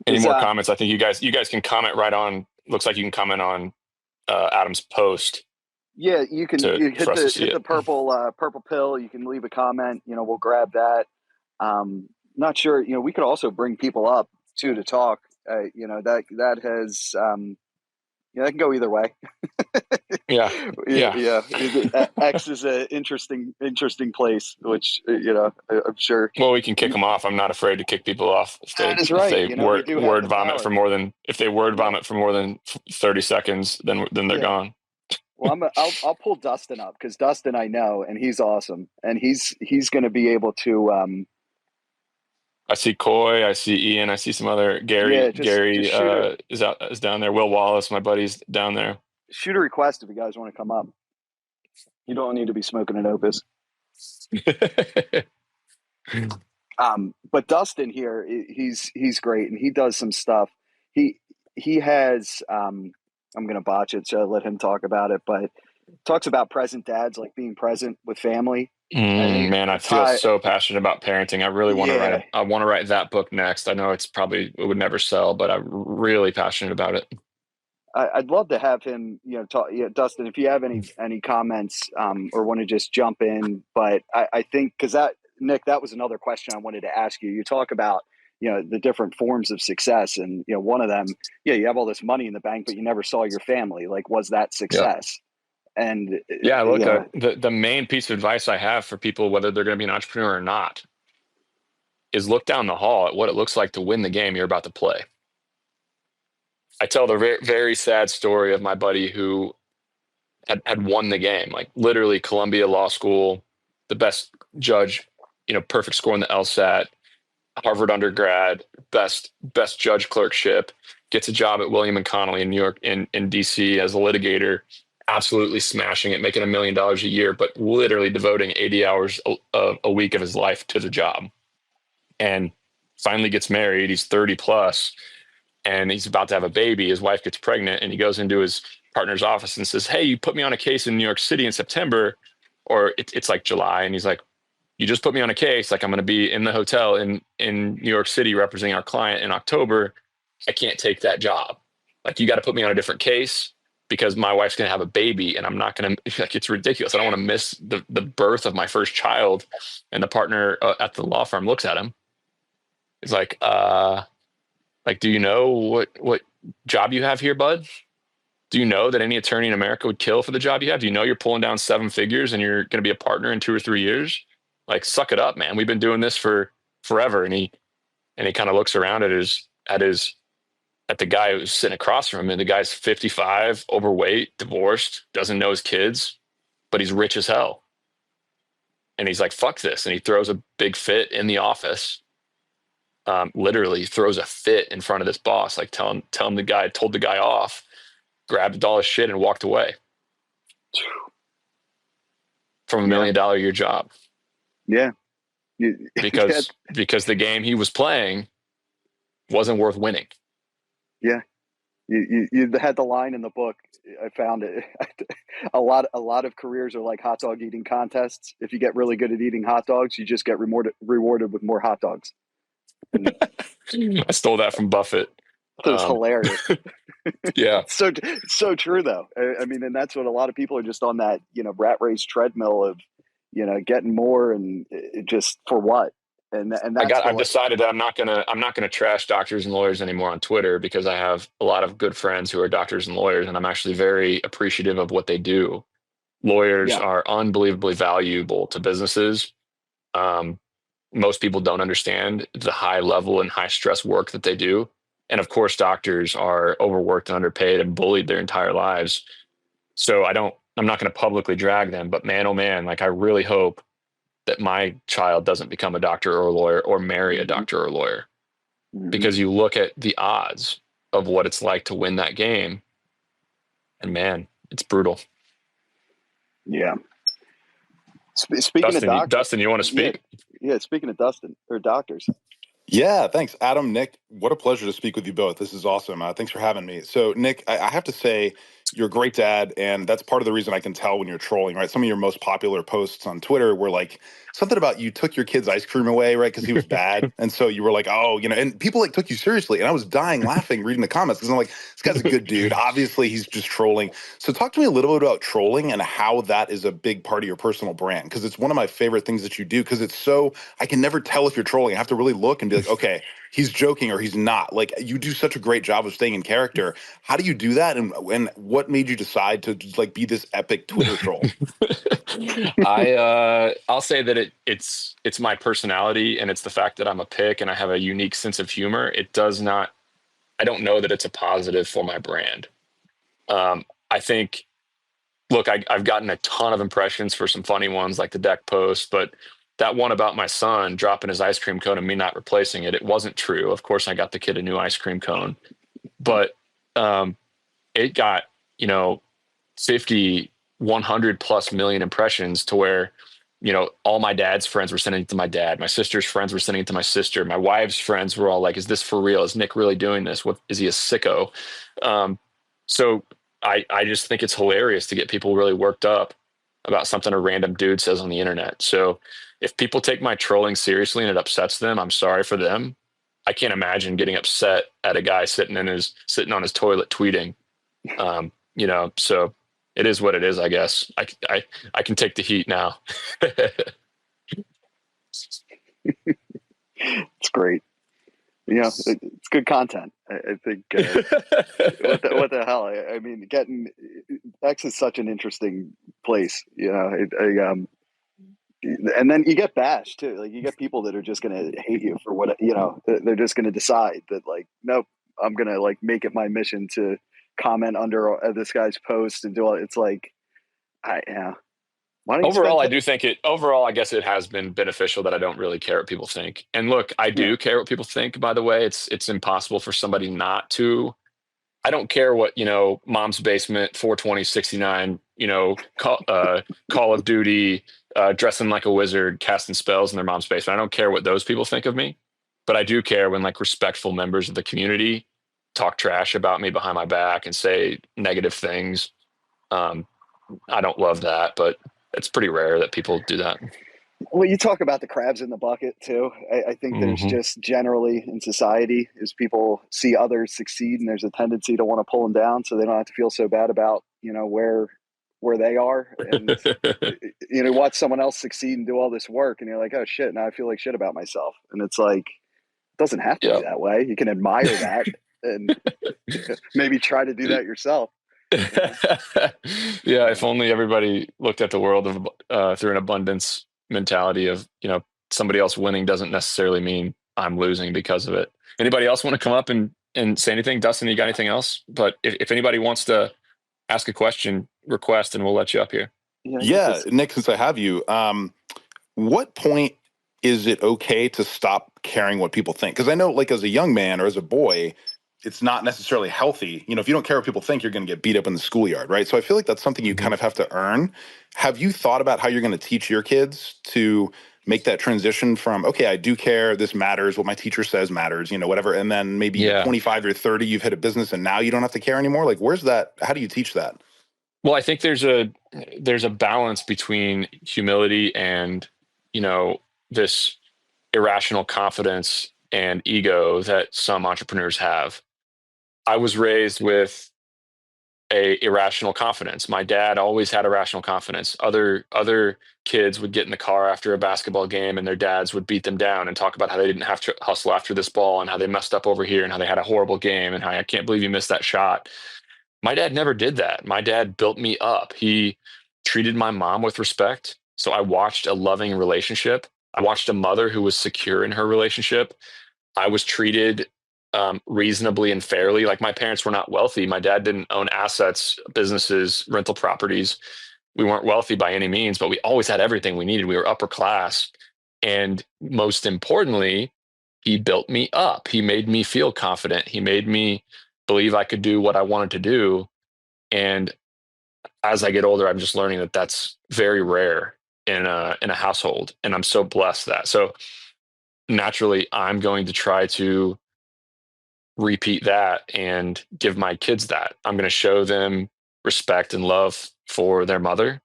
Any more comments? I think you guys can comment right on. Looks like you can comment on Adam's post. Yeah, you can hit the purple pill. You can leave a comment. We'll grab that. Not sure. We could also bring people up too to talk. That has. That can go either way. Yeah. X is an interesting place, which I'm sure. Well, we can kick them off. I'm not afraid to kick people off if they word vomit for more than 30 seconds. Then they're gone. Well, I'll pull Dustin up because Dustin I know, and he's awesome, and he's going to be able to. I see Coy, I see Ian, I see some other Gary. Is down there. Will Wallace, my buddy's down there. Shoot a request if you guys want to come up. You don't need to be smoking an Opus. But Dustin here, he's great, and he does some stuff. He has. I'm going to botch it, so I'll let him talk about it. But talks about present dads, like being present with family. Man, I feel so passionate about parenting. I really want to write. I want to write that book next. I know it would never sell, but I'm really passionate about it. I'd love to have him, talk. Yeah, Dustin, if you have any comments or want to just jump in, but I think because Nick, that was another question I wanted to ask you. You talk about the different forms of success, and one of them, you have all this money in the bank, but you never saw your family. Like, was that success? And look, the main piece of advice I have for people, whether they're going to be an entrepreneur or not, is look down the hall at what it looks like to win the game you're about to play. I tell the very, very sad story of my buddy who had won the game, like literally Columbia Law School, the best judge, perfect score in the LSAT, Harvard undergrad, best judge clerkship, gets a job at William and Connolly in New York, in DC as a litigator. Absolutely smashing it, making $1 million a year, but literally devoting 80 hours a week of his life to the job. And finally gets married. He's 30 plus, and he's about to have a baby. His wife gets pregnant, and he goes into his partner's office and says, "Hey, you put me on a case in New York City in September," or it's like July. And he's like, "You just put me on a case. Like, I'm going to be in the hotel in New York City representing our client in October. I can't take that job. Like, you got to put me on a different case." because my wife's going to have a baby and I'm not going to, like, it's ridiculous. I don't want to miss the birth of my first child. And the partner at the law firm looks at him. He's like, do you know what job you have here, bud? Do you know that any attorney in America would kill for the job you have? Do you know you're pulling down 7 figures and you're going to be a partner in 2 or 3 years? Like, suck it up, man. We've been doing this for forever. And he kind of looks around at the guy who's sitting across from him, and the guy's 55, overweight, divorced, doesn't know his kids, but he's rich as hell. And he's like, fuck this. And he throws a big fit in the office. Literally throws a fit in front of this boss, like tell him the guy told the guy off, grabbed all his shit and walked away from $1 million a year job. Yeah. Because the game he was playing wasn't worth winning. Yeah. You had the line in the book. I found it. A lot of careers are like hot dog eating contests. If you get really good at eating hot dogs, you just get rewarded with more hot dogs. I stole that from Buffett. That's hilarious. Yeah. So true though. I mean, and that's what a lot of people are just on that, rat race treadmill of, getting more and just for what? And that's I've decided that I'm not gonna trash doctors and lawyers anymore on Twitter, because I have a lot of good friends who are doctors and lawyers, and I'm actually very appreciative of what they do. Lawyers are unbelievably valuable to businesses. Most people don't understand the high level and high stress work that they do. And of course, doctors are overworked and underpaid and bullied their entire lives. So I'm not going to publicly drag them, but man, oh man, like, I really hope that my child doesn't become a doctor or a lawyer or marry a doctor or a lawyer, because you look at the odds of what it's like to win that game, and man, it's brutal. Yeah. Speaking Dustin, of doctors, Dustin, you want to speak? Yeah. Speaking of doctors. Yeah, thanks, Adam, Nick. What a pleasure to speak with you both. This is awesome. Thanks for having me. So, Nick, I have to say, you're a great dad, and that's part of the reason I can tell when you're trolling, right? Some of your most popular posts on Twitter were like something about you took your kid's ice cream away, right? Because he was bad. And so you were like, oh, and people like took you seriously. And I was dying laughing reading the comments, because I'm like, this guy's a good dude. Obviously, he's just trolling. So talk to me a little bit about trolling and how that is a big part of your personal brand, because it's one of my favorite things that you do, because it's so, I can never tell if you're trolling. I have to really look and be like, okay, he's joking or he's not. Like, you do such a great job of staying in character. How do you do that? And what made you decide to just like be this epic Twitter troll? I'll say that it's my personality, and it's the fact that I'm a pick and I have a unique sense of humor. I don't know that it's a positive for my brand. I think, look, I've gotten a ton of impressions for some funny ones like the deck post, but that one about my son dropping his ice cream cone and me not replacing it, it wasn't true. Of course, I got the kid a new ice cream cone, but it got, 50, 100 plus million impressions, to where, all my dad's friends were sending it to my dad. My sister's friends were sending it to my sister. My wife's friends were all like, is this for real? Is Nick really doing this? What, is he a sicko? So I just think it's hilarious to get people really worked up about something a random dude says on the internet. So if people take my trolling seriously and it upsets them, I'm sorry for them. I can't imagine getting upset at a guy sitting on his toilet tweeting. So it is what it is, I guess. I can take the heat now. It's great. It's good content. I think. What the hell? I mean, X is such an interesting place. And then you get bashed too. Like, you get people that are just going to hate you for what, they're just going to decide that, like, nope, I'm going to like make it my mission to comment under this guy's post and do all. It's like, Overall, I guess it has been beneficial that I don't really care what people think. And look, I do care what people think, by the way. It's impossible for somebody not to. I don't care what, Mom's Basement, 42069, Call of Duty, dressing like a wizard, casting spells in their mom's basement. I don't care what those people think of me, but I do care when like respectful members of the community talk trash about me behind my back and say negative things. I don't love that, but it's pretty rare that people do that. Well, you talk about the crabs in the bucket too. I think there's Mm-hmm. just generally in society is people see others succeed and there's a tendency to want to pull them down so they don't have to feel so bad about, where they are. And, watch someone else succeed and do all this work. And you're like, oh shit, now I feel like shit about myself. And it's like, it doesn't have to be Yep. that way. You can admire that and maybe try to do that yourself. Yeah, if only everybody looked at the world through an abundance mentality of, somebody else winning doesn't necessarily mean I'm losing because of it. Anybody else want to come up and say anything? Dustin, you got anything else? But if anybody wants to ask a question, request, and we'll let you up here. Yeah, Nick, since I have you, what point is it okay to stop caring what people think? Because I know, like, as a young man or as a boy, it's not necessarily healthy. If you don't care what people think, you're going to get beat up in the schoolyard, right? So I feel like that's something you kind of have to earn. Have you thought about how you're going to teach your kids to make that transition from, okay, I do care, this matters, what my teacher says matters, whatever, and then maybe 25 or 30, you've hit a business and now you don't have to care anymore? Like, where's that? How do you teach that? Well, I think there's a balance between humility and, this irrational confidence and ego that some entrepreneurs have. I was raised with a irrational confidence. My dad always had irrational confidence. Other kids would get in the car after a basketball game and their dads would beat them down and talk about how they didn't have to hustle after this ball and how they messed up over here and how they had a horrible game and how I can't believe you missed that shot. My dad never did that. My dad built me up. He treated my mom with respect. So I watched a loving relationship. I watched a mother who was secure in her relationship. I was treated reasonably and fairly. Like, my parents were not wealthy. My dad didn't own assets, businesses, rental properties. We weren't wealthy by any means, but we always had everything we needed. We were upper class. And most importantly, he built me up. He made me feel confident. He made me believe I could do what I wanted to do. And as I get older, I'm just learning that that's very rare in a household. And I'm so blessed that. So naturally, I'm going to try to repeat that and give my kids that. I'm going to show them respect and love for their mother.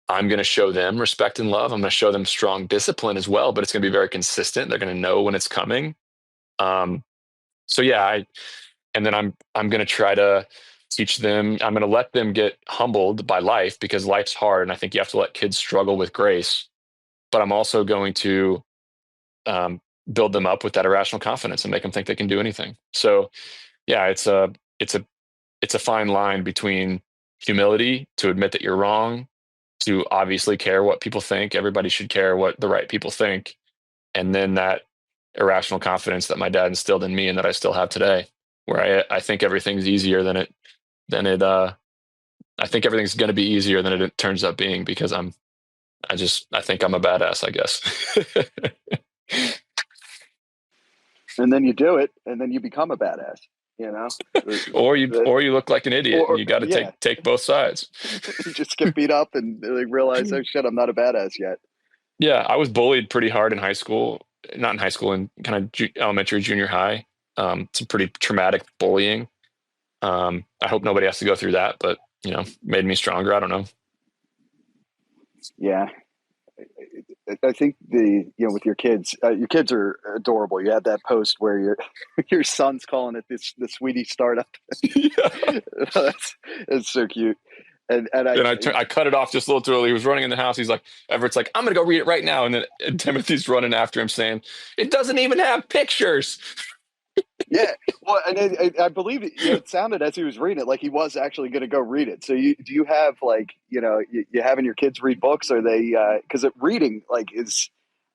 I'm going to show them respect and love. I'm going to show them strong discipline as well, but it's going to be very consistent. They're going to know when it's coming. So yeah, and then I'm going to try to teach them. I'm going to let them get humbled by life because life's hard. And I think you have to let kids struggle with grace, but I'm also going to um, build them up with that irrational confidence and make them think they can do anything. So yeah, it's a fine line between humility to admit that you're wrong, to obviously care what people think. Everybody should care what the right people think. And then that irrational confidence that my dad instilled in me and that I still have today, where I think everything's easier I think everything's going to be easier than it turns out being because I think I'm a badass, I guess. And then you do it and then you become a badass, you know? Or you look like an idiot and you got to take both sides. You just get beat up and they realize, oh shit, I'm not a badass yet. Yeah, I was bullied pretty hard in high school, not in high school, in kind of elementary, junior high. Some pretty traumatic bullying. I hope nobody has to go through that, but made me stronger. I don't know. Yeah. I think with your kids are adorable. You had that post where your son's calling it the sweetie startup. It's so cute. And I cut it off just a little too early. He was running in the house. He's like, Everett's like, I'm going to go read it right now. And then Timothy's running after him saying, it doesn't even have pictures. Yeah. Well, and I believe it sounded as he was reading it like he was actually going to go read it. So do you have you having your kids read books? Are they, because reading is,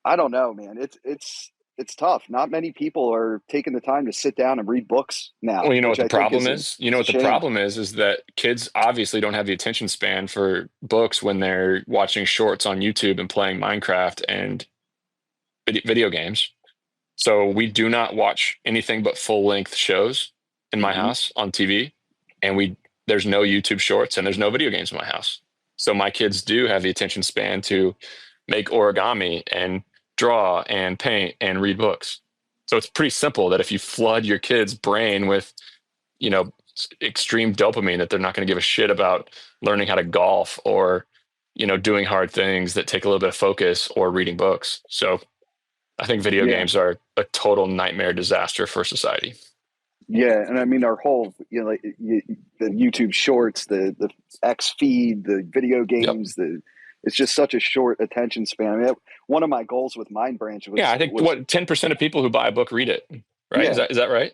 I don't know, man, it's tough. Not many people are taking the time to sit down and read books now. Well, you know what the problem is? You know what the problem is that kids obviously don't have the attention span for books when they're watching shorts on YouTube and playing Minecraft and video games. So we do not watch anything but full-length shows in my house on TV, and there's no YouTube shorts and there's no video games in my house. So my kids do have the attention span to make origami and draw and paint and read books. So it's pretty simple that if you flood your kid's brain with, extreme dopamine, that they're not going to give a shit about learning how to golf or, doing hard things that take a little bit of focus or reading books. So I think video Yeah. games are a total nightmare disaster for society. Yeah, and I mean our whole, like the YouTube Shorts, the X feed, the video Yep. games, it's just such a short attention span. I mean, one of my goals with Mind Branch was Yeah, I think 10% of people who buy a book read it, right? Yeah. Is that right?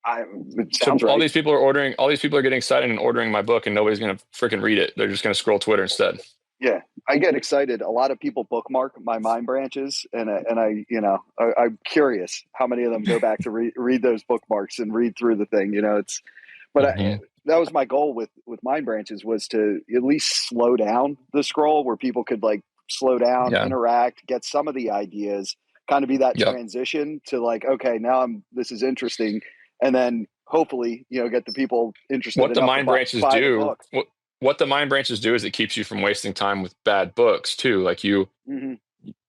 It sounds So right. all these people are getting excited and ordering my book, and nobody's going to freaking read it. They're just going to scroll Twitter instead. Yeah, I get excited. A lot of people bookmark my Mind Branches, and I'm curious how many of them go back to read those bookmarks and read through the thing. That was my goal with Mind Branches, was to at least slow down the scroll, where people could like slow down, Yeah. interact, get some of the ideas, kind of be that Yep. transition to like, okay, now this is interesting, and then hopefully get the people interested. What the enough Mind to Branches buy the do, book. what the Mind Branches do is it keeps you from wasting time with bad books too. Like you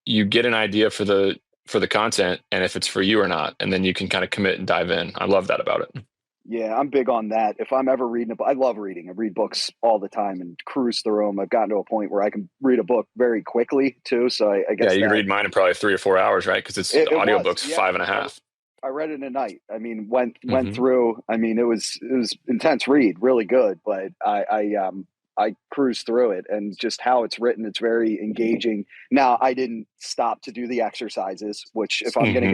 get an idea for the content, and if it's for you or not, and then you can kind of commit and dive in. I love that about it. Yeah, I'm big on that. If I'm ever reading I love reading. I read books all the time and cruise through them. I've gotten to a point where I can read a book very quickly too. So I guess you can read mine in probably 3 or 4 hours, right? Because the audiobook's 5.5. I read it in a night. I mean, went through. I mean, it was intense read, really good. But I cruised through it, and just how it's written, it's very engaging. Now, I didn't stop to do the exercises, which if I'm gonna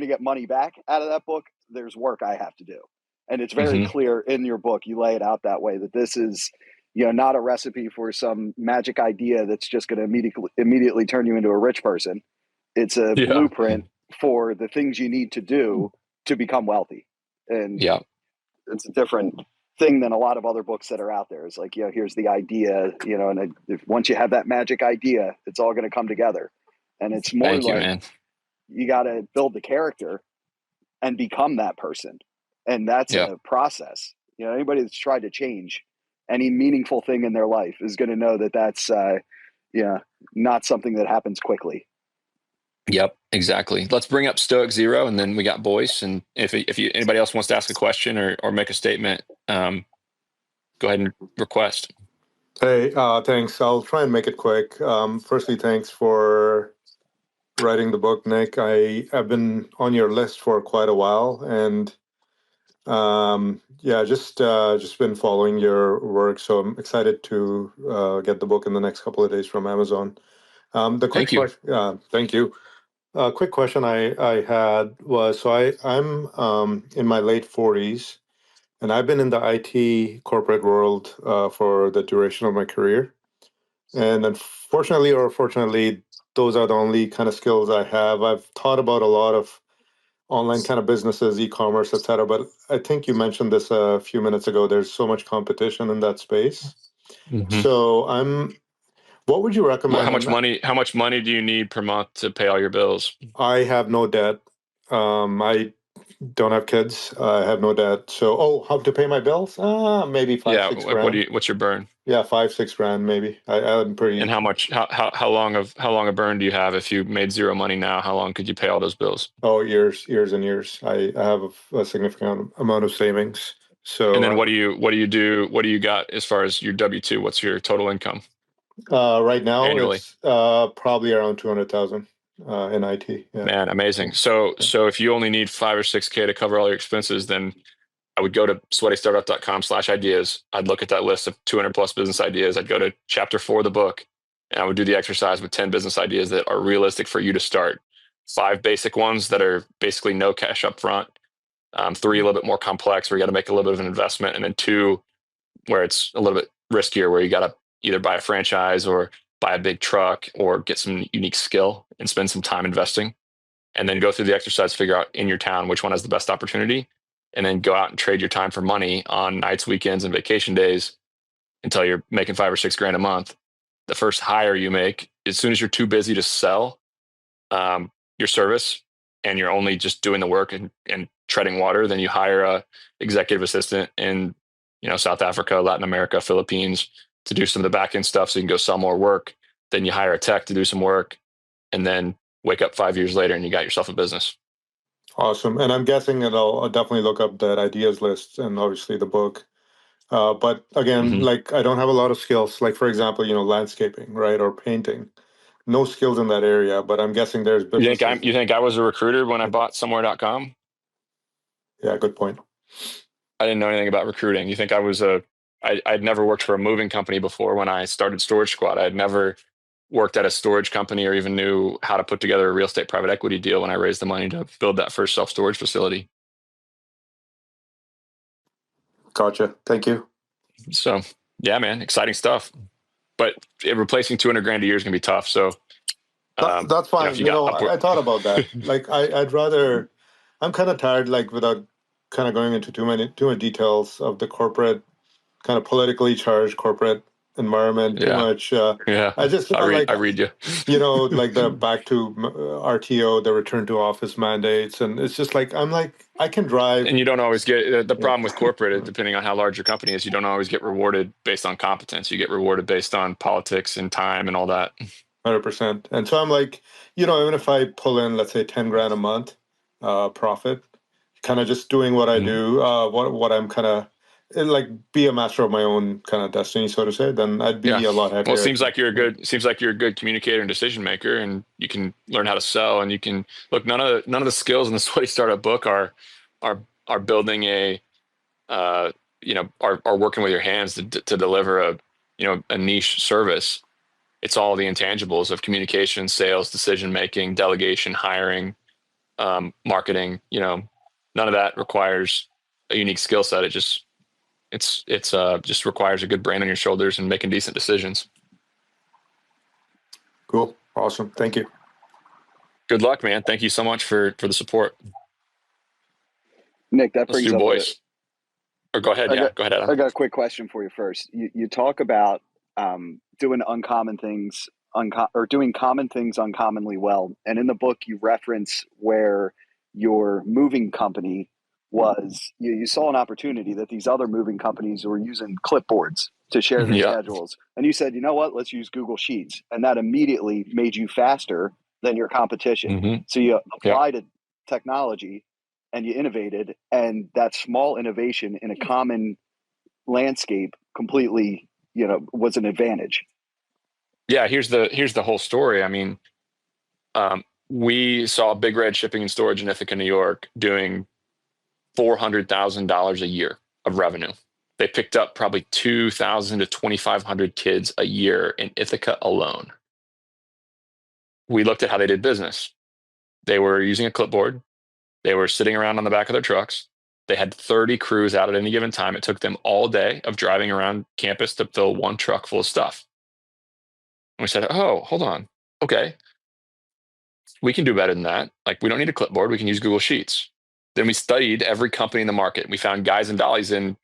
get money back out of that book, there's work I have to do. And it's very clear in your book. You lay it out that way, that this is, not a recipe for some magic idea that's just going to immediately turn you into a rich person. It's a blueprint for the things you need to do to become wealthy. And it's a different thing than a lot of other books that are out there. It's like, here's the idea, and once you have that magic idea, it's all going to come together. And it's more you got to build the character and become that person. And that's a process. Anybody that's tried to change any meaningful thing in their life is going to know that that's not something that happens quickly. Yep, exactly. Let's bring up Stoic Zero, and then we got Boyce. And if anybody else wants to ask a question or make a statement, go ahead and request. Hey, thanks. I'll try and make it quick. Firstly, thanks for writing the book, Nick. I've been on your list for quite a while, and just been following your work. So I'm excited to get the book in the next couple of days from Amazon. Thank you. Thank you. Quick question I had was, so I'm in my late 40s, and I've been in the IT corporate world for the duration of my career. And unfortunately or fortunately, those are the only kind of skills I have. I've thought about a lot of online kind of businesses, e-commerce, et cetera. But I think you mentioned this a few minutes ago. There's so much competition in that space. So what would you recommend? How much money do you need per month to pay all your bills? I have no debt. I don't have kids. I have no debt. So, how to pay my bills? Maybe 5-6 grand. What's your burn? Yeah, 5-6 grand maybe. I'm pretty. And how long a burn do you have? If you made zero money now, how long could you pay all those bills? Oh, years and years. I have a significant amount of savings. So. And then what do you do? What do you got as far as your W-2? What's your total income? Right now, annually? It's probably around 200,000 in IT. Yeah. Man, amazing. So if you only need 5 or 6K to cover all your expenses, then I would go to sweatystartup.com/ideas. I'd look at that list of 200 plus business ideas. I'd go to chapter 4 of the book, and I would do the exercise with 10 business ideas that are realistic for you to start. 5 basic ones that are basically no cash up front. 3 a little bit more complex, where you got to make a little bit of an investment, and then 2 where it's a little bit riskier, where you got to either buy a franchise or buy a big truck or get some unique skill and spend some time investing, and then go through the exercise, figure out in your town which one has the best opportunity, and then go out and trade your time for money on nights, weekends, and vacation days until you're making 5 or 6 grand a month. The first hire you make, as soon as you're too busy to sell your service and you're only just doing the work and treading water, then you hire a executive assistant in South Africa, Latin America, Philippines to do some of the back end stuff so you can go sell more work. Then you hire a tech to do some work, and then wake up 5 years later and you got yourself a business. Awesome. And I'm guessing that I'll definitely look up that ideas list and obviously the book. But again, Mhm. like I don't have a lot of skills. Like for example, landscaping, right, or painting. No skills in that area, but I'm guessing there's businesses. You think I was a recruiter when I bought somewhere.com? Yeah, good point. I didn't know anything about recruiting. You think I'd never worked for a moving company before when I started Storage Squad. I'd never worked at a storage company or even knew how to put together a real estate private equity deal when I raised the money to build that first self-storage facility. Gotcha. Thank you. So yeah, man, exciting stuff. But replacing 200 grand a year is going to be tough. So That's fine. if you got upward, I thought about that. Like, I'd rather. I'm kind of tired, like, without kind of going into too many details of the corporate, kind of politically charged corporate environment. Too yeah, much. yeah, I like, I read you. like the back to RTO, the return to office mandates, and it's just like I'm like I can drive. And you don't always get the Yeah. problem with corporate, depending on how large your company is, you don't always get rewarded based on competence. You get rewarded based on politics and time and all that. 100%. And so I'm like, even if I pull in, let's say, 10 grand a month profit, kind of just doing what I Mhm. do, what I'm kind of like be a master of my own kind of destiny, so to say, then I'd be Yeah. a lot Well, happier. it seems like you're a good communicator and decision maker, and you can learn how to sell. And you can look. None of the skills in the Sweaty Startup book are are building a are working with your hands to deliver a niche service. It's all the intangibles of communication, sales, decision making, delegation, hiring, marketing. None of that requires a unique skill set. It's just requires a good brain on your shoulders and making decent decisions. Cool. Awesome. Thank you. Good luck, man. Thank you so much for the support. Nick, that Let's brings do up boys. Or go ahead. Yeah, go ahead, Adam. I got a quick question for you first. You talk about doing uncommon things, or doing common things uncommonly well. And in the book, you reference where your moving company was, you saw an opportunity that these other moving companies were using clipboards to share their Yeah. schedules. And you said, you know what, let's use Google Sheets. And that immediately made you faster than your competition. Mm-hmm. So you Yeah. applied technology and you innovated, and that small innovation in a common landscape completely, was an advantage. Yeah. Here's the whole story. I mean, we saw Big Red Shipping and Storage in Ithaca, New York, doing $400,000 a year of revenue. They picked up probably 2,000 to 2,500 kids a year in Ithaca alone. We looked at how they did business. They were using a clipboard. They were sitting around on the back of their trucks. They had 30 crews out at any given time. It took them all day of driving around campus to fill one truck full of stuff. And we said, oh, hold on. Okay. We can do better than that. Like, we don't need a clipboard. We can use Google Sheets. Then we studied every company in the market. We found Guys and Dollies in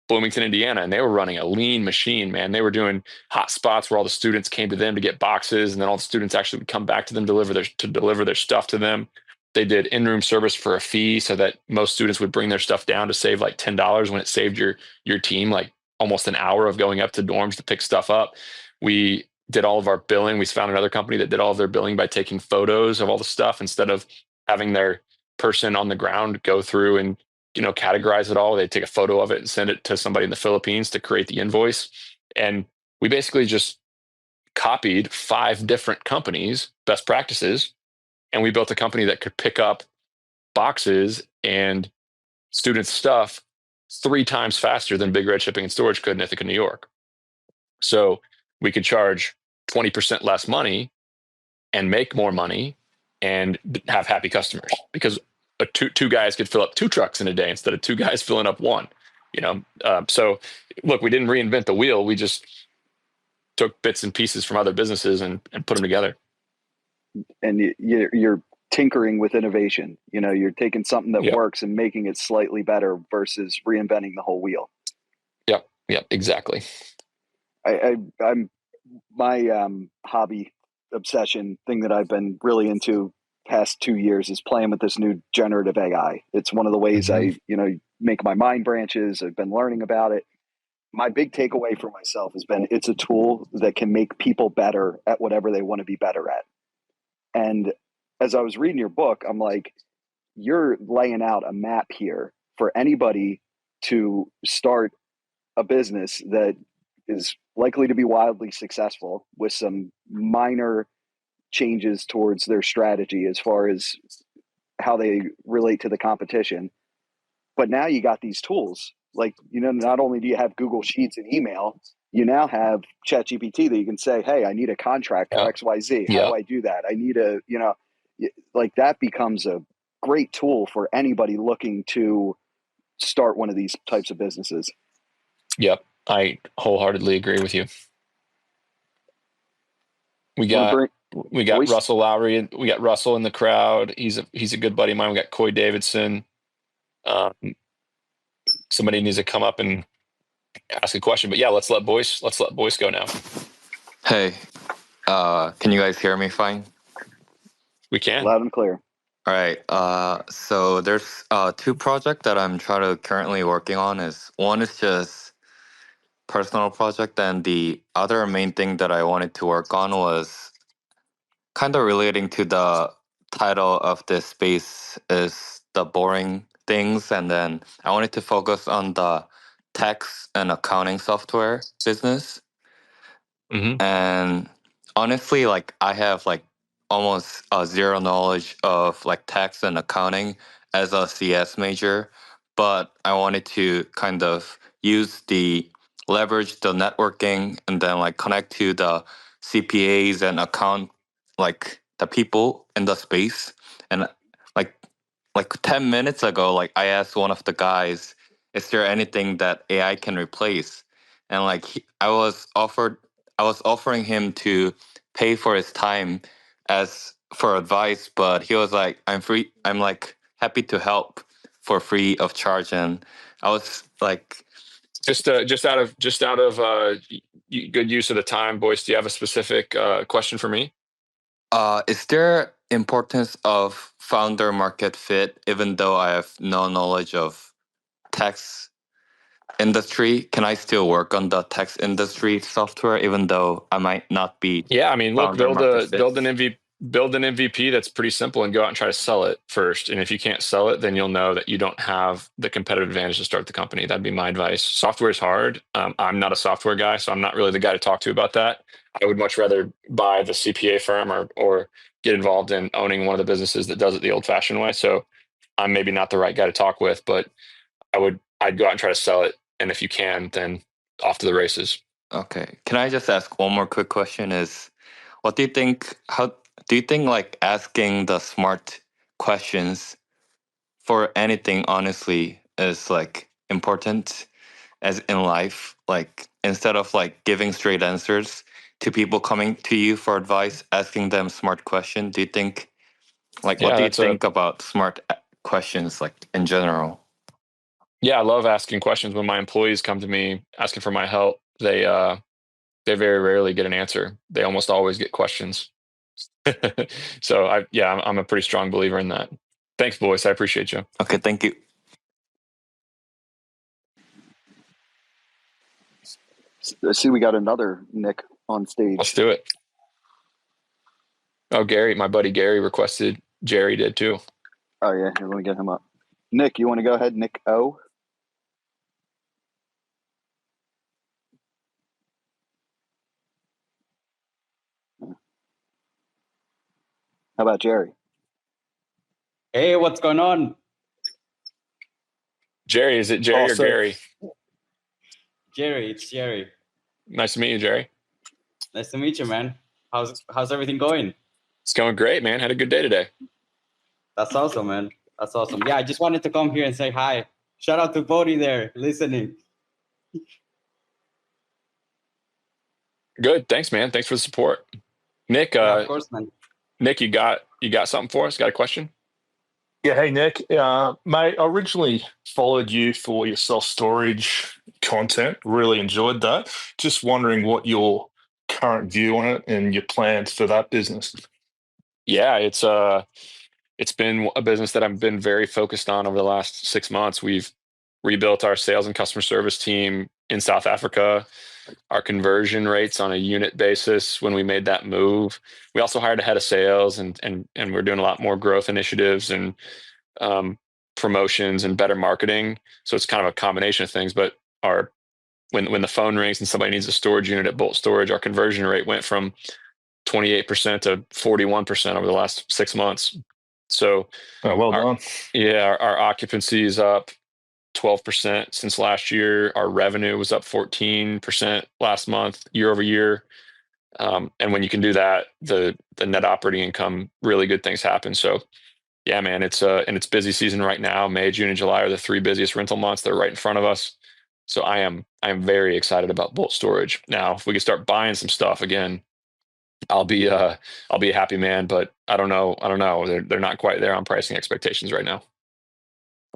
Bloomington, Indiana, and they were running a lean machine, man. They were doing hot spots where all the students came to them to get boxes, and then all the students actually would come back to them to deliver their stuff to them. They did in-room service for a fee so that most students would bring their stuff down to save like $10 when it saved your team like almost an hour of going up to dorms to pick stuff up. We did all of our billing. We found another company that did all of their billing by taking photos of all the stuff instead of having their person on the ground go through and categorize it all. They take a photo of it and send it to somebody in the Philippines to create the invoice. And we basically just copied 5 different companies' best practices, and we built a company that could pick up boxes and students' stuff 3 times faster than Big Red Shipping and Storage could in Ithaca, New York. So we could charge 20% less money and make more money and have happy customers, because two guys could fill up 2 trucks in a day instead of 2 guys filling up 1. So look, we didn't reinvent the wheel. We just took bits and pieces from other businesses and put them together. And you're tinkering with innovation. You're taking something that works and making it slightly better versus reinventing the whole wheel. Yep, exactly. I'm my hobby obsession thing that I've been really into past 2 years is playing with this new generative AI. It's one of the ways I make my mind branches. I've been learning about it. My big takeaway for myself has been it's a tool that can make people better at whatever they want to be better at. And as I was reading your book, I'm like, you're laying out a map here for anybody to start a business that is likely to be wildly successful with some minor changes towards their strategy as far as how they relate to the competition. But now you got these tools. Like, not only do you have Google Sheets and email, you now have ChatGPT that you can say, hey, I need a contract for XYZ. How do I do that? I need like that becomes a great tool for anybody looking to start one of these types of businesses. Yep. I wholeheartedly agree with you. We got boys? Russell Lowry. We got Russell in the crowd. He's a good buddy of mine. We got Coy Davidson. Somebody needs to come up and ask a question. But yeah, let's let Boyce go now. Hey, can you guys hear me fine? We can. Loud and clear. All right. So there's two projects that I'm currently working on. One is just personal project, and the other main thing that I wanted to work on was kind of relating to the title of this space is the boring things, and then I wanted to focus on the tax and accounting software business. Mm-hmm. And honestly, like I have like almost zero knowledge of like tax and accounting as a CS major, but I wanted to kind of leverage the networking and then like connect to the CPAs and account like the people in the space. And like 10 minutes ago, like I asked one of the guys, is there anything that AI can replace? And like I was offering him to pay for his time as for advice, but he was like, I'm free. I'm like happy to help for free of charge. And I was like, just out of good use of the time, Boyce, do you have a specific question for me? Is there importance of founder market fit, even though I have no knowledge of tax industry? Can I still work on the tax industry software, even though I might not be? Yeah, I mean, look, build an MVP that's pretty simple and go out and try to sell it first. And if you can't sell it, then you'll know that you don't have the competitive advantage to start the company. That'd be my advice. Software is hard. I'm not a software guy, so I'm not really the guy to talk to about that. I would much rather buy the CPA firm or get involved in owning one of the businesses that does it the old-fashioned way. So I'm maybe not the right guy to talk with, but I'd go out and try to sell it. And if you can, then off to the races. Okay. Can I just ask one more quick question? What do you think? How do you think like asking the smart questions for anything honestly is like important as in life? Like instead of like giving straight answers to people coming to you for advice, asking them smart questions. Do you think what do you think about smart questions like in general? Yeah, I love asking questions. When my employees come to me asking for my help, they very rarely get an answer. They almost always get questions. So I'm a pretty strong believer in that. Thanks, Boyce. I appreciate you. Okay, thank you. I see we got another Nick on stage. Let's do it. Oh, Gary, my buddy Gary requested. Jerry did too. Oh yeah, here, let me get him up. Nick, you want to go ahead? Nick O. How about Jerry? Hey, what's going on? Jerry, is it Jerry or Gary? Jerry, it's Jerry. Nice to meet you, Jerry. Nice to meet you, man. How's everything going? It's going great, man. Had a good day today. That's awesome, man. That's awesome. Yeah, I just wanted to come here and say hi. Shout out to Bodie there, listening. Good. Thanks, man. Thanks for the support. Nick, of course, man. Nick, you got something for us? Got a question? Yeah, hey Nick, mate. I originally followed you for your self-storage content. Really enjoyed that. Just wondering what your current view on it and your plans for that business. Yeah, it's been a business that I've been very focused on over the last 6 months. We've rebuilt our sales and customer service team in South Africa. Our conversion rates on a unit basis when we made that move. We also hired a head of sales and we're doing a lot more growth initiatives and promotions and better marketing. So it's kind of a combination of things, but our when the phone rings and somebody needs a storage unit at Bolt Storage, our conversion rate went from 28% to 41% over the last 6 months. So, well done. Yeah, our occupancy is up 12% since last year. Our revenue was up 14% last month, year over year. And when you can do that, the net operating income, really good things happen. So, yeah, man, and it's busy season right now. May, June, and July are the 3 busiest rental months. They're right in front of us. So I am very excited about Bolt Storage. Now, if we can start buying some stuff again, I'll be a happy man. But I don't know. They're not quite there on pricing expectations right now.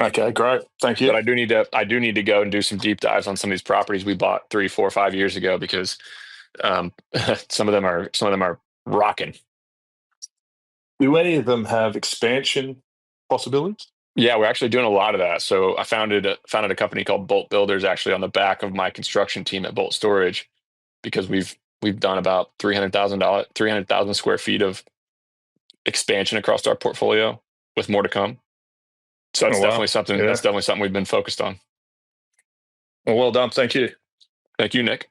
Okay, great. Thank you. But I do need to go and do some deep dives on some of these properties we bought 3, 4, 5 years ago, because some of them are rocking. Do any of them have expansion possibilities? Yeah, we're actually doing a lot of that. So I founded a company called Bolt Builders, actually on the back of my construction team at Bolt Storage, because we've done about 300,000 square feet of expansion across our portfolio, with more to come. So that's definitely something. Yeah. That's definitely something we've been focused on. Well done. Thank you. Thank you, Nick.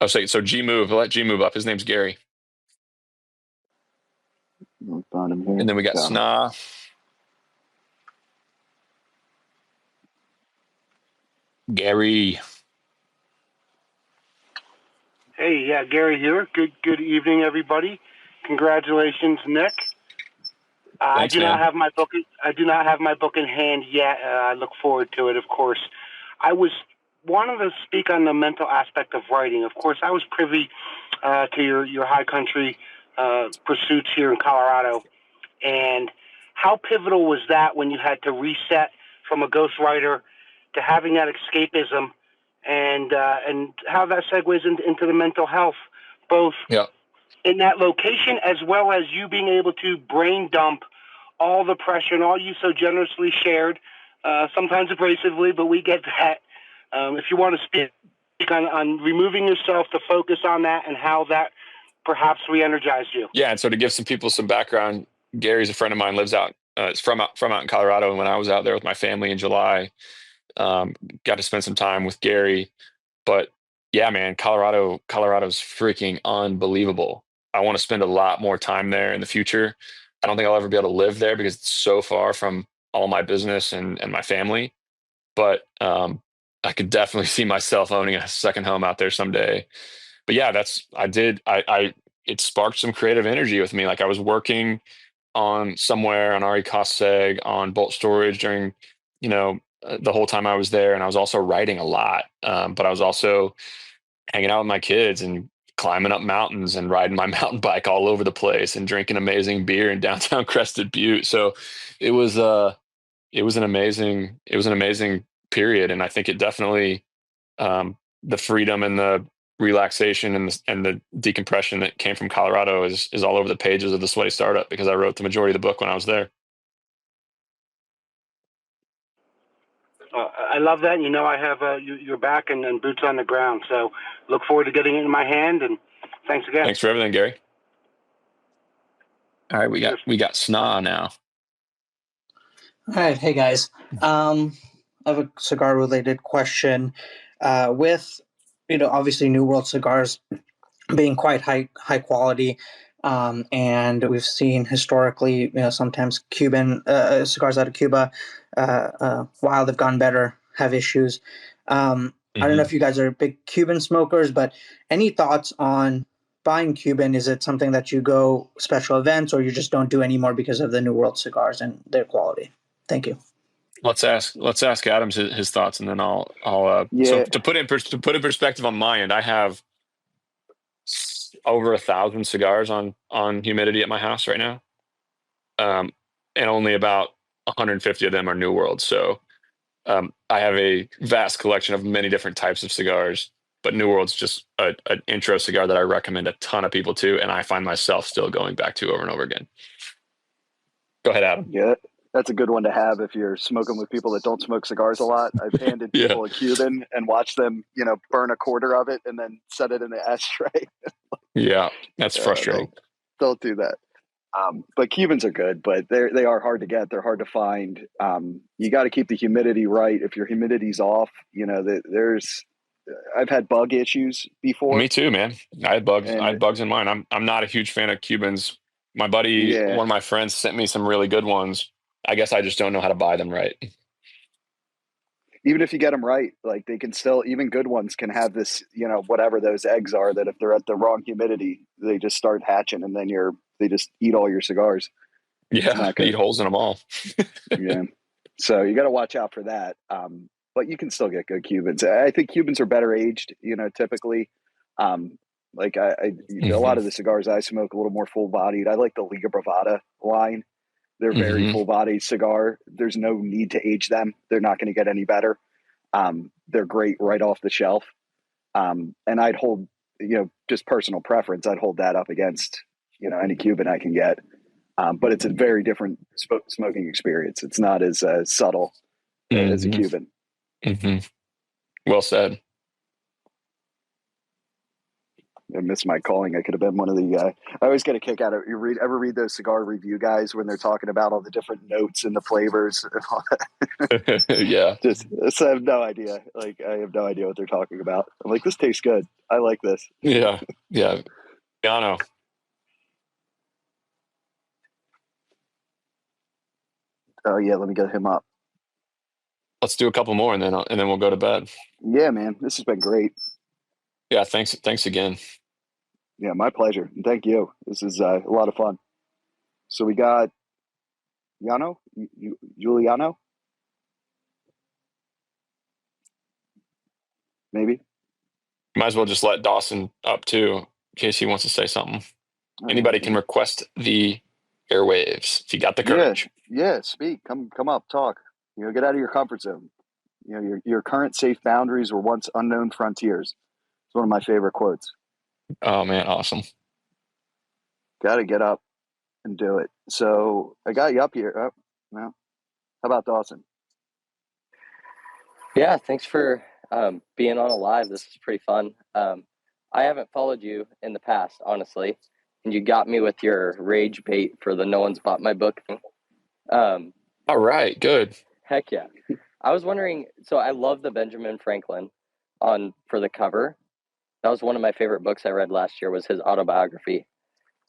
I'll say so. G-Move. I'll let G-Move up. His name's Gary. And then we got Sna. Gary. Hey, yeah, Gary here. Good evening, everybody. Congratulations, Nick. I do not have my book. I do not have my book in hand yet. I look forward to it, of course. I was wanting to speak on the mental aspect of writing. Of course, I was privy to your high country pursuits here in Colorado, and how pivotal was that when you had to reset from a ghostwriter to having that escapism, and how that segues into the mental health, both in that location as well as you being able to brain dump all the pressure and all you so generously shared, sometimes abrasively, but we get that. If you want to speak on removing yourself to focus on that and how that perhaps re-energized you. Yeah, and so to give some people some background, Gary's a friend of mine, lives out, is from out in Colorado. And when I was out there with my family in July, got to spend some time with Gary. But yeah, man, Colorado's freaking unbelievable. I want to spend a lot more time there in the future. I don't think I'll ever be able to live there because it's so far from all my business and my family. But I could definitely see myself owning a second home out there someday. But yeah, it sparked some creative energy with me. Like, I was working on somewhere on RE Cost Seg, on Bolt Storage during, the whole time I was there. And I was also writing a lot. But I was also hanging out with my kids and climbing up mountains and riding my mountain bike all over the place and drinking amazing beer in downtown Crested Butte. So it was an amazing period. And I think it definitely, the freedom and the relaxation and the decompression that came from Colorado is all over the pages of The Sweaty Startup, because I wrote the majority of the book when I was there. I love that. I have your back and boots on the ground. So look forward to getting it in my hand. And thanks again. Thanks for everything, Gary. All right, we got Sna now. All right, hey guys. I have a cigar-related question. With obviously New World cigars being quite high quality, and we've seen historically, sometimes Cuban cigars out of Cuba, while they've gone better, have issues. I don't know if you guys are big Cuban smokers, but any thoughts on buying Cuban? Is it something that you go special events, or you just don't do anymore because of the New World cigars and their quality? Thank you. Let's ask Adam his thoughts, and then I'll so to put in perspective on my end, I have over 1,000 cigars on humidity at my house right now, and only about 150 of them are New World. So I have a vast collection of many different types of cigars, but New World's just an intro cigar that I recommend a ton of people to, and I find myself still going back to over and over again. Go ahead, Adam. Yeah, that's a good one to have if you're smoking with people that don't smoke cigars a lot. I've handed people a Cuban and watched them, burn a quarter of it and then set it in the ashtray. Yeah, that's frustrating. Don't do that. But Cubans are good, but they are hard to get. They're hard to find. You got to keep the humidity right. If your humidity's off, I've had bug issues before. Me too, man. I had bugs. I And had bugs in mine. I'm not a huge fan of Cubans. My buddy, yeah, one of my friends, sent me some really good ones. I guess I just don't know how to buy them right. even if you get them right, like they can still, even good ones can have this, whatever those eggs are, that if they're at the wrong humidity, they just start hatching, and then they just eat all your cigars. Yeah, they eat holes in them all. Yeah. So you got to watch out for that. But you can still get good Cubans. I think Cubans are better aged, typically. Like a lot of the cigars I smoke a little more full bodied. I like the Liga Bravada line. They're very full bodied cigar. There's no need to age them. They're not going to get any better. They're great right off the shelf. And I'd hold, just personal preference, I'd hold that up against, any Cuban I can get. But it's a very different smoking experience. It's not as subtle as a Cuban. Well said. I miss my calling. I could have been one of the. I always get a kick out of it. Ever read those cigar review guys when they're talking about all the different notes and the flavors? Yeah. So I have no idea. Like, I have no idea what they're talking about. I'm like, this tastes good. I like this. Yeah. Yano. Oh yeah, let me get him up. Let's do a couple more, and then we'll go to bed. Yeah, man, this has been great. Yeah, thanks again. Yeah, my pleasure. And thank you. This is a lot of fun. So we got Yano, Giuliano, maybe. Might as well just let Dawson up too, in case he wants to say something. Anybody can request the airwaves if you got the courage. Yeah, speak. Come up, talk. Get out of your comfort zone. Your current safe boundaries were once unknown frontiers. It's one of my favorite quotes. Oh man, awesome. Got to get up and do it. So I got you up here. Oh, well, how about Dawson? Yeah, thanks for being on a live. This is pretty fun. I haven't followed you in the past, honestly, and you got me with your rage bait for the "no one's bought my book" thing. All right, good. Heck yeah. I was wondering, so I love the Benjamin Franklin for the cover. That was one of my favorite books I read last year, was his autobiography.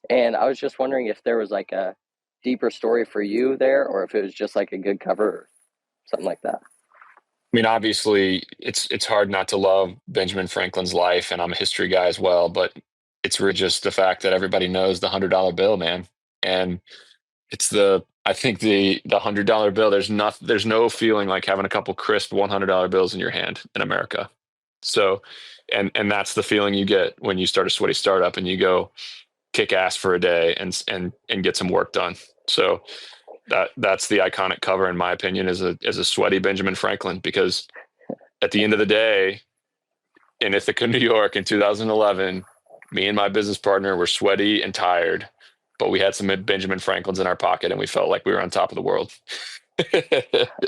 And I was just wondering if there was like a deeper story for you there, or if it was just like a good cover or something like that. I mean, obviously, it's hard not to love Benjamin Franklin's life, and I'm a history guy as well, but it's really just the fact that everybody knows the $100 bill, man. And it's I think the $100 bill, there's no feeling like having a couple crisp $100 bills in your hand in America. So, and that's the feeling you get when you start a sweaty startup and you go kick ass for a day and get some work done. So that's the iconic cover, in my opinion, is a sweaty Benjamin Franklin, because at the end of the day, in Ithaca, New York in 2011, me and my business partner were sweaty and tired, but we had some Benjamin Franklins in our pocket and we felt like we were on top of the world.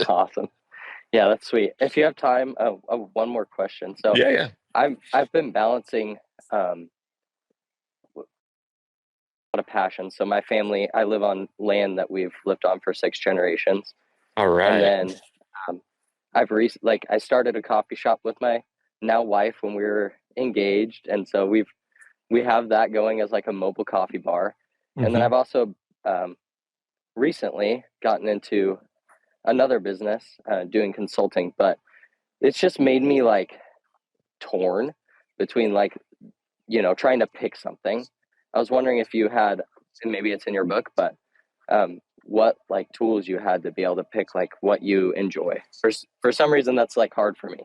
Awesome. Yeah, that's sweet. If you have time, one more question. So yeah. I've been balancing a lot of passion. So my family, I live on land that we've lived on for 6 generations. All right. And then I started a coffee shop with my now wife when we were engaged, and so we have that going as like a mobile coffee bar. And then I've also recently gotten into another business doing consulting, but it's just made me like torn between like, trying to pick something. I was wondering if you had, and maybe it's in your book, but what like tools you had to be able to pick like what you enjoy. For some reason, that's like hard for me.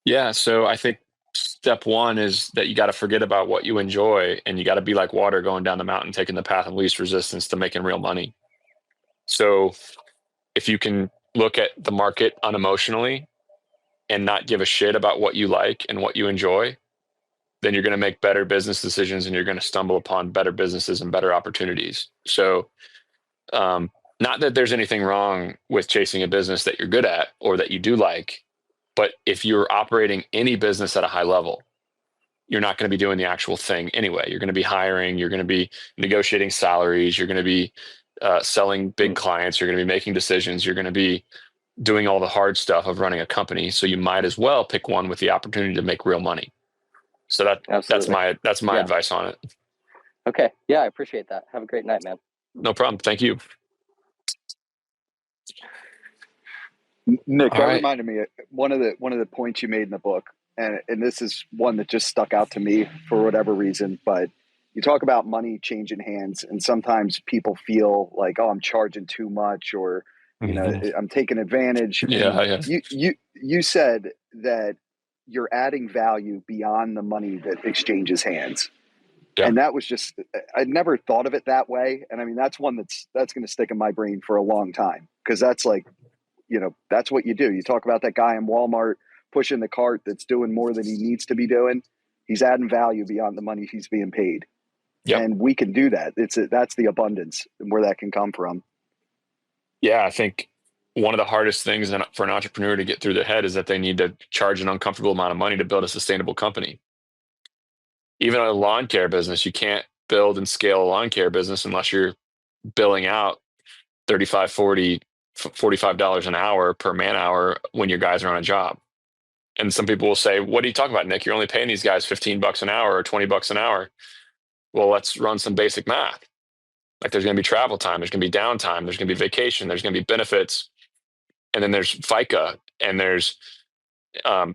Yeah. So I think step one is that you got to forget about what you enjoy, and you got to be like water going down the mountain, taking the path of least resistance to making real money. So if you can look at the market unemotionally and not give a shit about what you like and what you enjoy, then you're going to make better business decisions and you're going to stumble upon better businesses and better opportunities. So, not that there's anything wrong with chasing a business that you're good at or that you do like, but if you're operating any business at a high level, you're not going to be doing the actual thing anyway. You're going to be hiring, you're going to be negotiating salaries, you're going to be selling big clients, you're going to be making decisions, you're going to be doing all the hard stuff of running a company. So you might as well pick one with the opportunity to make real money. So that's my advice on it. Okay. Yeah, I appreciate that. Have a great night, man. No problem. Thank you. Nick, that reminded me of one of the points you made in the book, and this is one that just stuck out to me for whatever reason. But you talk about money changing hands, and sometimes people feel like, oh, I'm charging too much, or I'm taking advantage. Yeah. You said that you're adding value beyond the money that exchanges hands. Yeah. And that was just, I'd never thought of it that way. And I mean, that's one that's going to stick in my brain for a long time, because that's like, that's what you do. You talk about that guy in Walmart pushing the cart that's doing more than he needs to be doing. He's adding value beyond the money he's being paid. Yep. And we can do that. That's the abundance and where that can come from. Yeah, I think one of the hardest things for an entrepreneur to get through their head is that they need to charge an uncomfortable amount of money to build a sustainable company. Even a lawn care business, you can't build and scale a lawn care business unless you're billing out $35, $45 an hour per man hour when your guys are on a job. And some people will say, what are you talking about, Nick? You're only paying these guys $15 an hour or $20 an hour. Well, let's run some basic math. Like, there's going to be travel time, there's going to be downtime, there's going to be vacation, there's going to be benefits, and then there's FICA, and there's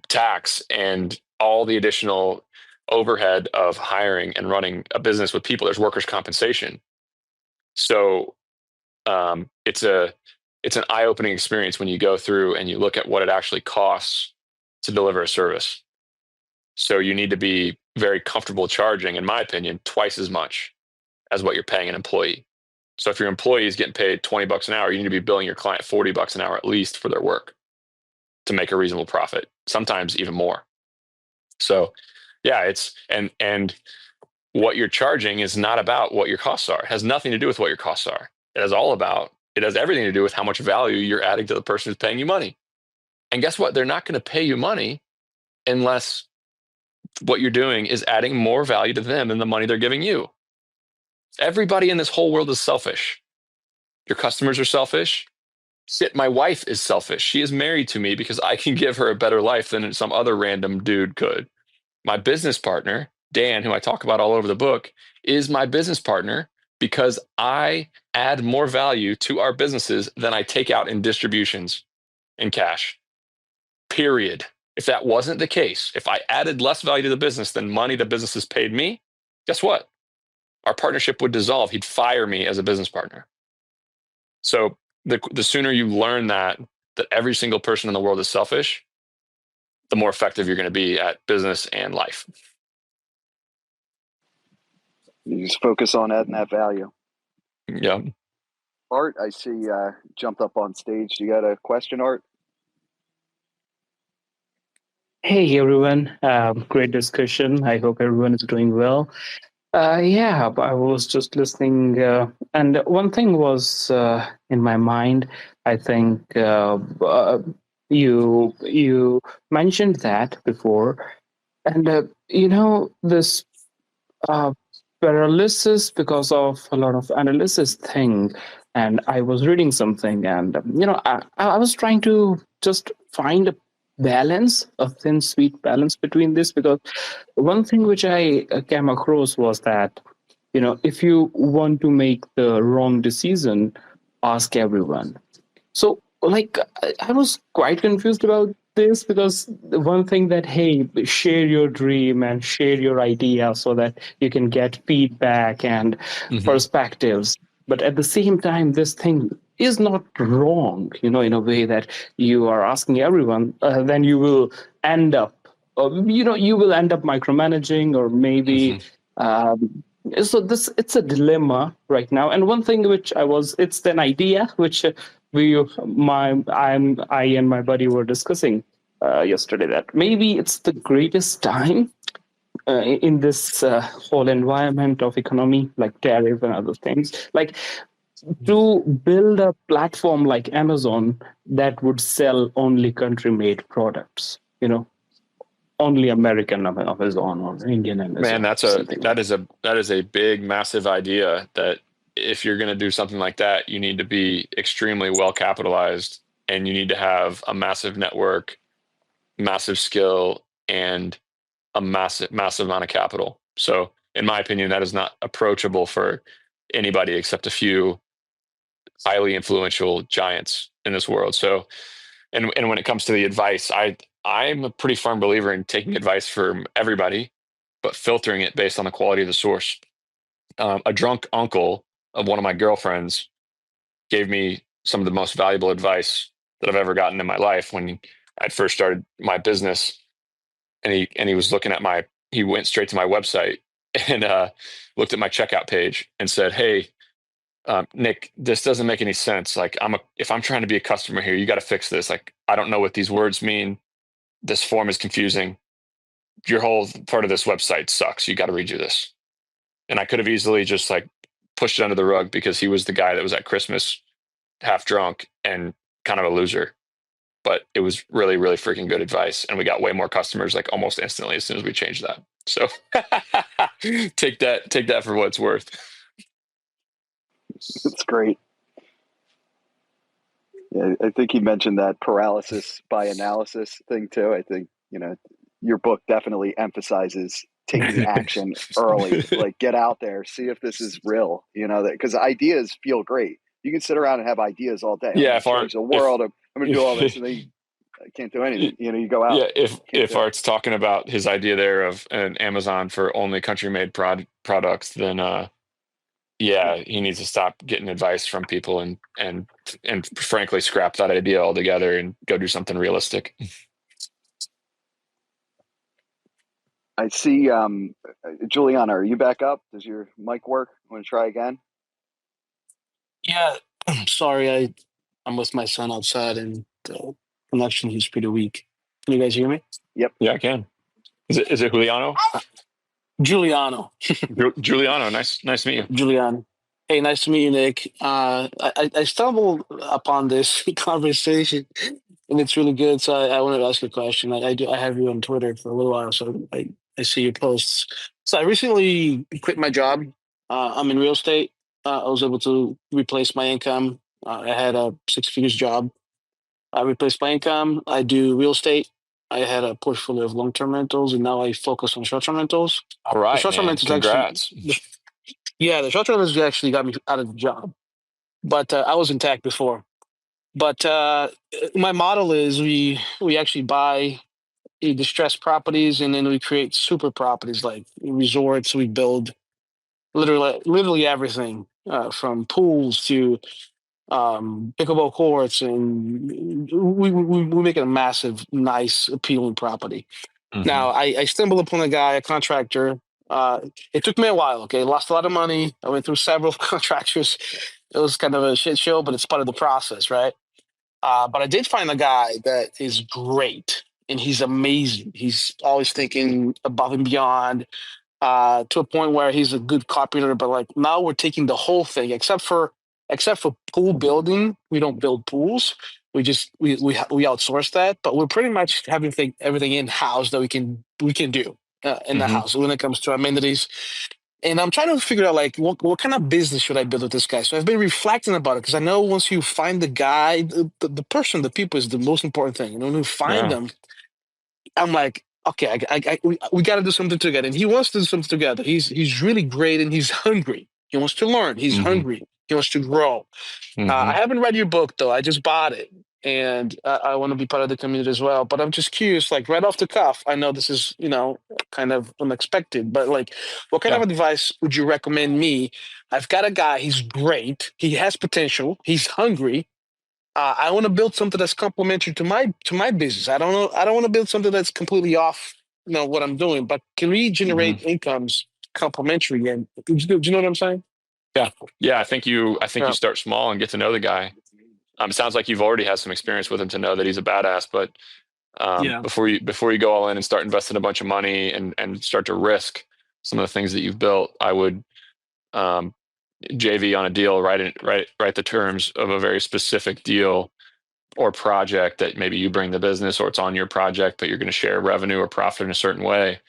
tax, and all the additional overhead of hiring and running a business with people. There's workers' compensation. So it's an eye-opening experience when you go through and you look at what it actually costs to deliver a service. So you need to be very comfortable charging, in my opinion, twice as much as what you're paying an employee. So if your employee is getting paid $20 an hour, you need to be billing your client $40 an hour at least for their work to make a reasonable profit, sometimes even more. So yeah, and what you're charging is not about what your costs are. It has nothing to do with what your costs are. It has everything to do with how much value you're adding to the person who's paying you money. And guess what? They're not going to pay you money unless what you're doing is adding more value to them than the money they're giving you. Everybody in this whole world is selfish. Your customers are selfish. Shit, my wife is selfish. She is married to me because I can give her a better life than some other random dude could. My business partner, Dan, who I talk about all over the book, is my business partner because I add more value to our businesses than I take out in distributions in cash. Period. If that wasn't the case, if I added less value to the business than money the business has paid me, guess what? Our partnership would dissolve. He'd fire me as a business partner. So the sooner you learn that every single person in the world is selfish, the more effective you're going to be at business and life. You just focus on adding that value. Yeah. Art, I see jumped up on stage. You got a question, Art? Hey, everyone. Great discussion. I hope everyone is doing well. Yeah, I was just listening, and one thing was in my mind. I think you mentioned that before, and this paralysis because of a lot of analysis thing. And I was reading something, and I was trying to just find a balance, a thin, sweet balance between this, because one thing which I came across was that, if you want to make the wrong decision, ask everyone. So, I was quite confused about this, because the one thing that, hey, share your dream and share your idea so that you can get feedback and perspectives. But at the same time, this thing is not wrong, in a way that you are asking everyone, then you will end up, you will end up micromanaging, or maybe. So it's a dilemma right now. And one thing which it's an idea which I and my buddy were discussing yesterday, that maybe it's the greatest time in this whole environment of economy, like tariff and other things, like to build a platform like Amazon that would sell only country-made products, only American of his own or Indian and Man, that is a big, massive idea that if you're going to do something like that, you need to be extremely well capitalized and you need to have a massive network, massive skill, and a massive, massive amount of capital. So, in my opinion, that is not approachable for anybody except a few highly influential giants in this world. So, and when it comes to the advice, I'm a pretty firm believer in taking advice from everybody, but filtering it based on the quality of the source. A drunk uncle of one of my girlfriends gave me some of the most valuable advice that I've ever gotten in my life when I first started my business. And he was looking at he went straight to my website and looked at my checkout page and said, "Hey, Nick, this doesn't make any sense. Like, if I'm trying to be a customer here, you got to fix this. Like, I don't know what these words mean. This form is confusing. Your whole part of this website sucks. You got to redo this." And I could have easily just like pushed it under the rug because he was the guy that was at Christmas half drunk and kind of a loser. But it was really, really freaking good advice. And we got way more customers like almost instantly as soon as we changed that. So take that for what it's worth. It's great. Yeah, I think he mentioned that paralysis by analysis thing too. I think, your book definitely emphasizes taking action early, like get out there, see if this is real, that because ideas feel great. You can sit around and have ideas all day. Yeah. I'm going to change the world. I'm going to do all this. And then I can't do anything. You go out. Yeah. If Art's talking about his idea there of an Amazon for only country made products, then, yeah, he needs to stop getting advice from people and frankly scrap that idea altogether and go do something realistic. I see. Juliana, are you back up? Does your mic work? Want to try again? Yeah, sorry, I'm with my son outside and the connection is pretty weak. Can you guys hear me? Yep. Yeah, I can. Is it Juliano? Giuliano. Giuliano, nice to meet you. Giuliano. Hey, nice to meet you, Nick. I stumbled upon this conversation, and it's really good. So I wanted to ask you a question. I have you on Twitter for a little while, so I see your posts. So I recently quit my job. I'm in real estate. I was able to replace my income. I had a 6 figures job. I replaced my income. I do real estate. I had a portfolio of long-term rentals, and now I focus on short-term rentals. All right, short-term man. rentals Congrats. the short-term rentals actually got me out of the job, but I was in tech before. But my model is we actually buy distressed properties, and then we create super properties like resorts. We build literally everything from pools to pickleball courts, and we make it a massive, nice, appealing property. Mm-hmm. Now, I stumbled upon a contractor. It took me a while. Okay, lost a lot of money. I went through several contractors. It was kind of a shit show, but it's part of the process, right? But I did find a guy that is great, and he's amazing. He's always thinking above and beyond, to a point where he's a good carpenter. But like now, we're taking the whole thing, except for pool building. We don't build pools. We just we outsource that. But we're pretty much having everything in house that we can do in the house when it comes to amenities. And I'm trying to figure out like what kind of business should I build with this guy. So I've been reflecting about it because I know once you find the guy, the person, the people is the most important thing. And when you find them, I'm like, okay, we got to do something together. And he wants to do something together. He's really great and he's hungry. He wants to learn. He's hungry. He wants to grow. I haven't read your book though. I just bought it, and I want to be part of the community as well. But I'm just curious, like right off the cuff. I know this is kind of unexpected, but like, what kind of advice would you recommend me? I've got a guy. He's great. He has potential. He's hungry. I want to build something that's complementary to my business. I don't know. I don't want to build something that's completely off, what I'm doing. But can we generate incomes complementary? And do you know what I'm saying? Yeah. I think you start small and get to know the guy. It sounds like you've already had some experience with him to know that he's a badass. But before you go all in and start investing a bunch of money and start to risk some of the things that you've built, I would JV on a deal, write the terms of a very specific deal or project that maybe you bring the business, or it's on your project, but you're going to share revenue or profit in a certain way,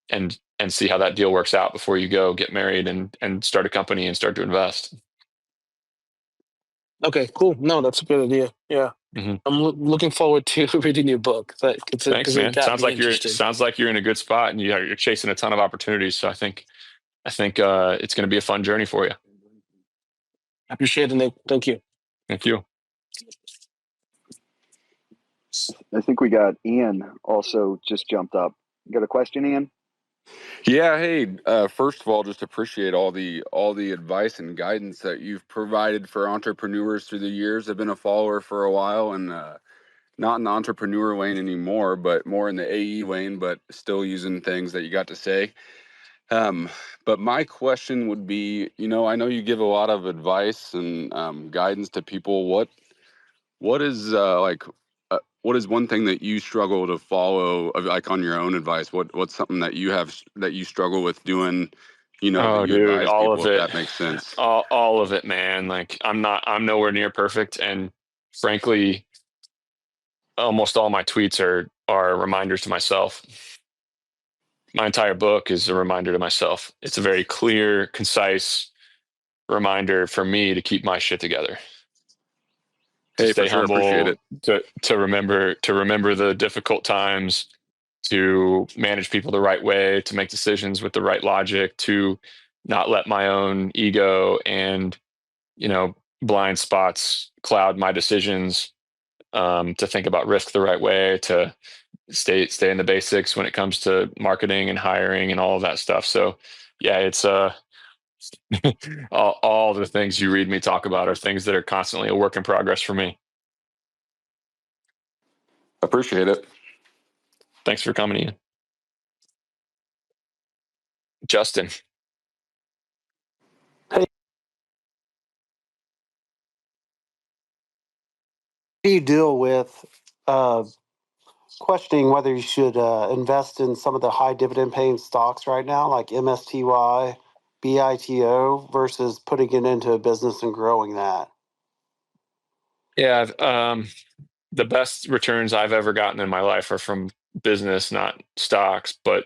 and see how that deal works out before you go get married and start a company and start to invest. Okay, cool. No, that's a good idea. Yeah. Mm-hmm. I'm looking forward to reading your book. Thanks, man. Sounds like you're in a good spot, and you're chasing a ton of opportunities. So I think it's going to be a fun journey for you. I appreciate it, Nick. Thank you. Thank you. I think we got Ian also just jumped up. You got a question, Ian? Yeah, hey, first of all, just appreciate all the advice and guidance that you've provided for entrepreneurs through the years. I've been a follower for a while, and not in the entrepreneur lane anymore, but more in the AE lane, but still using things that you got to say. But my question would be, I know you give a lot of advice and guidance to people. What is what is one thing that you struggle to follow, like on your own advice? What's something that you struggle with doing? That you advise all people, of it. if that makes sense. All of it, man. Like I'm nowhere near perfect, and frankly, almost all my tweets are reminders to myself. My entire book is a reminder to myself. It's a very clear, concise reminder for me to keep my shit together. To stay humble, appreciate it. to remember the difficult times, to manage people the right way, to make decisions with the right logic, to not let my own ego and blind spots cloud my decisions, to think about risk the right way, to stay in the basics when it comes to marketing and hiring and all of that stuff. So yeah, it's all the things you read me talk about are things that are constantly a work in progress for me. Appreciate it. Thanks for coming in. Justin. Hey. How do you deal with questioning whether you should invest in some of the high dividend paying stocks right now, like MSTY, BITO, versus putting it into a business and growing that? Yeah, the best returns I've ever gotten in my life are from business, not stocks. But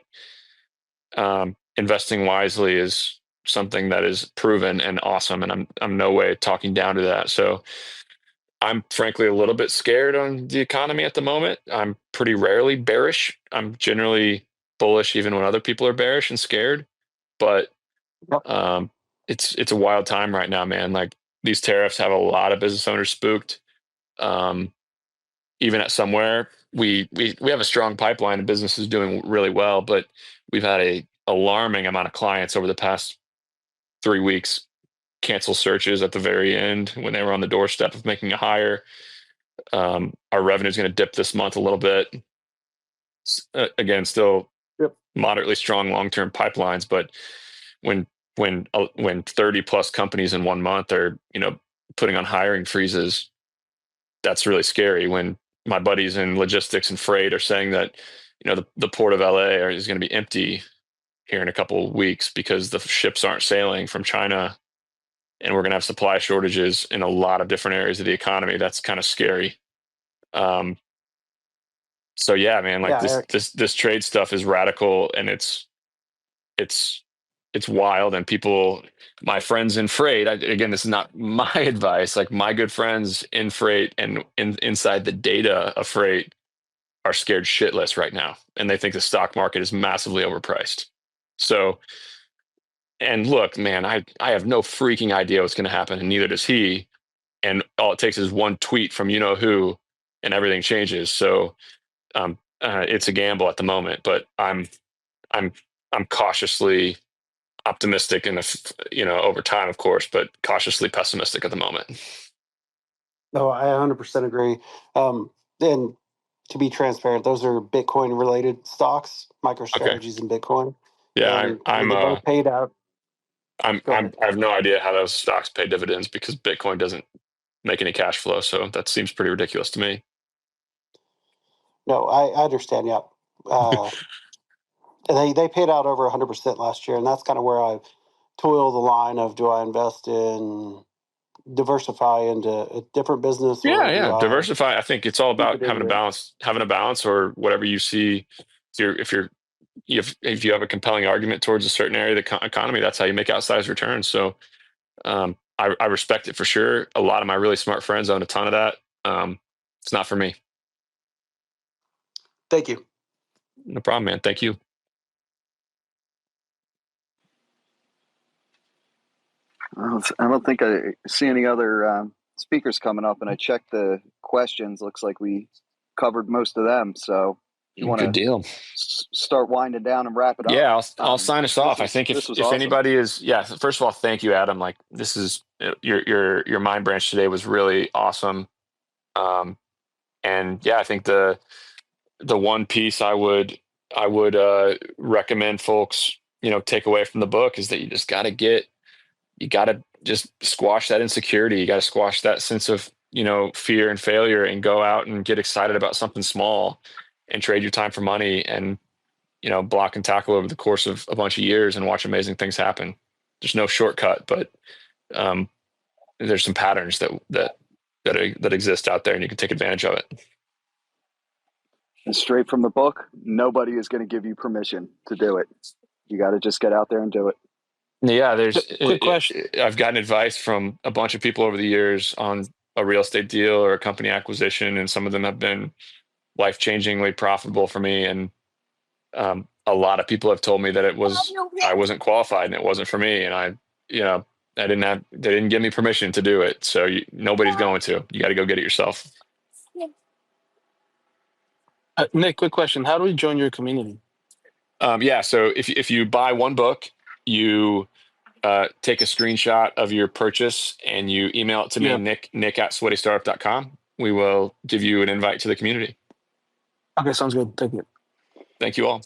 investing wisely is something that is proven and awesome, and I'm no way talking down to that. So I'm frankly a little bit scared on the economy at the moment. I'm pretty rarely bearish. I'm generally bullish even when other people are bearish and scared. But it's a wild time right now, man. Like these tariffs have a lot of business owners spooked. Even at Somewhere, we have a strong pipeline and business is doing really well, but we've had a alarming amount of clients over the past 3 weeks cancel searches at the very end when they were on the doorstep of making a hire. Our revenue is going to dip this month a little bit. Again, still moderately strong long-term pipelines, but when 30 plus companies in 1 month are putting on hiring freezes, that's really scary. When my buddies in logistics and freight are saying that the port of LA is going to be empty here in a couple of weeks because the ships aren't sailing from China, and we're going to have supply shortages in a lot of different areas of the economy, that's kind of scary. So yeah, man, like this trade stuff is radical, and it's wild. And people, my friends in freight, again, this is not my advice, like my good friends in freight and inside the data of freight are scared shitless right now, and they think the stock market is massively overpriced. So, and look, man, I have no freaking idea what's going to happen, and neither does he. And all it takes is one tweet from who, and everything changes. So it's a gamble at the moment, but I'm cautiously optimistic, and over time, of course, but cautiously pessimistic at the moment. No, I 100% agree. And to be transparent, those are Bitcoin related stocks, MicroStrategies and Bitcoin. Yeah, and they both paid out. I have no idea how those stocks pay dividends because Bitcoin doesn't make any cash flow. So that seems pretty ridiculous to me. No, I understand. Yeah. They paid out over 100% last year. And that's kind of where I toil the line of, do I invest in diversify into a different business? Or Yeah. Diversify. I think it's all about having a balance, or whatever you see. If you have a compelling argument towards a certain area of the economy, that's how you make outsized returns. So I respect it for sure. A lot of my really smart friends own a ton of that. It's not for me. Thank you. No problem, man. Thank you. I don't think I see any other speakers coming up, and I checked the questions. Looks like we covered most of them. So if you want to start winding down and wrap it up. Yeah, I'll sign us off. I think if awesome. anybody is, first of all, thank you, Adam. Like, this is your mind branch today was really awesome. And yeah, I think the one piece I would recommend folks, take away from the book is that you got to just squash that insecurity. You got to squash that sense of, fear and failure, and go out and get excited about something small and trade your time for money, and, block and tackle over the course of a bunch of years and watch amazing things happen. There's no shortcut, but there's some patterns that exist out there, and you can take advantage of it. And straight from the book, nobody is going to give you permission to do it. You got to just get out there and do it. Yeah, quick question. I've gotten advice from a bunch of people over the years on a real estate deal or a company acquisition, and some of them have been life-changingly profitable for me. And a lot of people have told me that I wasn't qualified and it wasn't for me, and they didn't give me permission to do it. So nobody's going to. You got to go get it yourself. Nick, quick question. How do we join your community? So if you buy one book, you take a screenshot of your purchase and you email it to me, nick@sweatystartup.com. We will give you an invite to the community. Okay, sounds good. Thank you. Thank you all.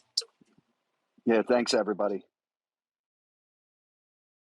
Yeah, thanks everybody.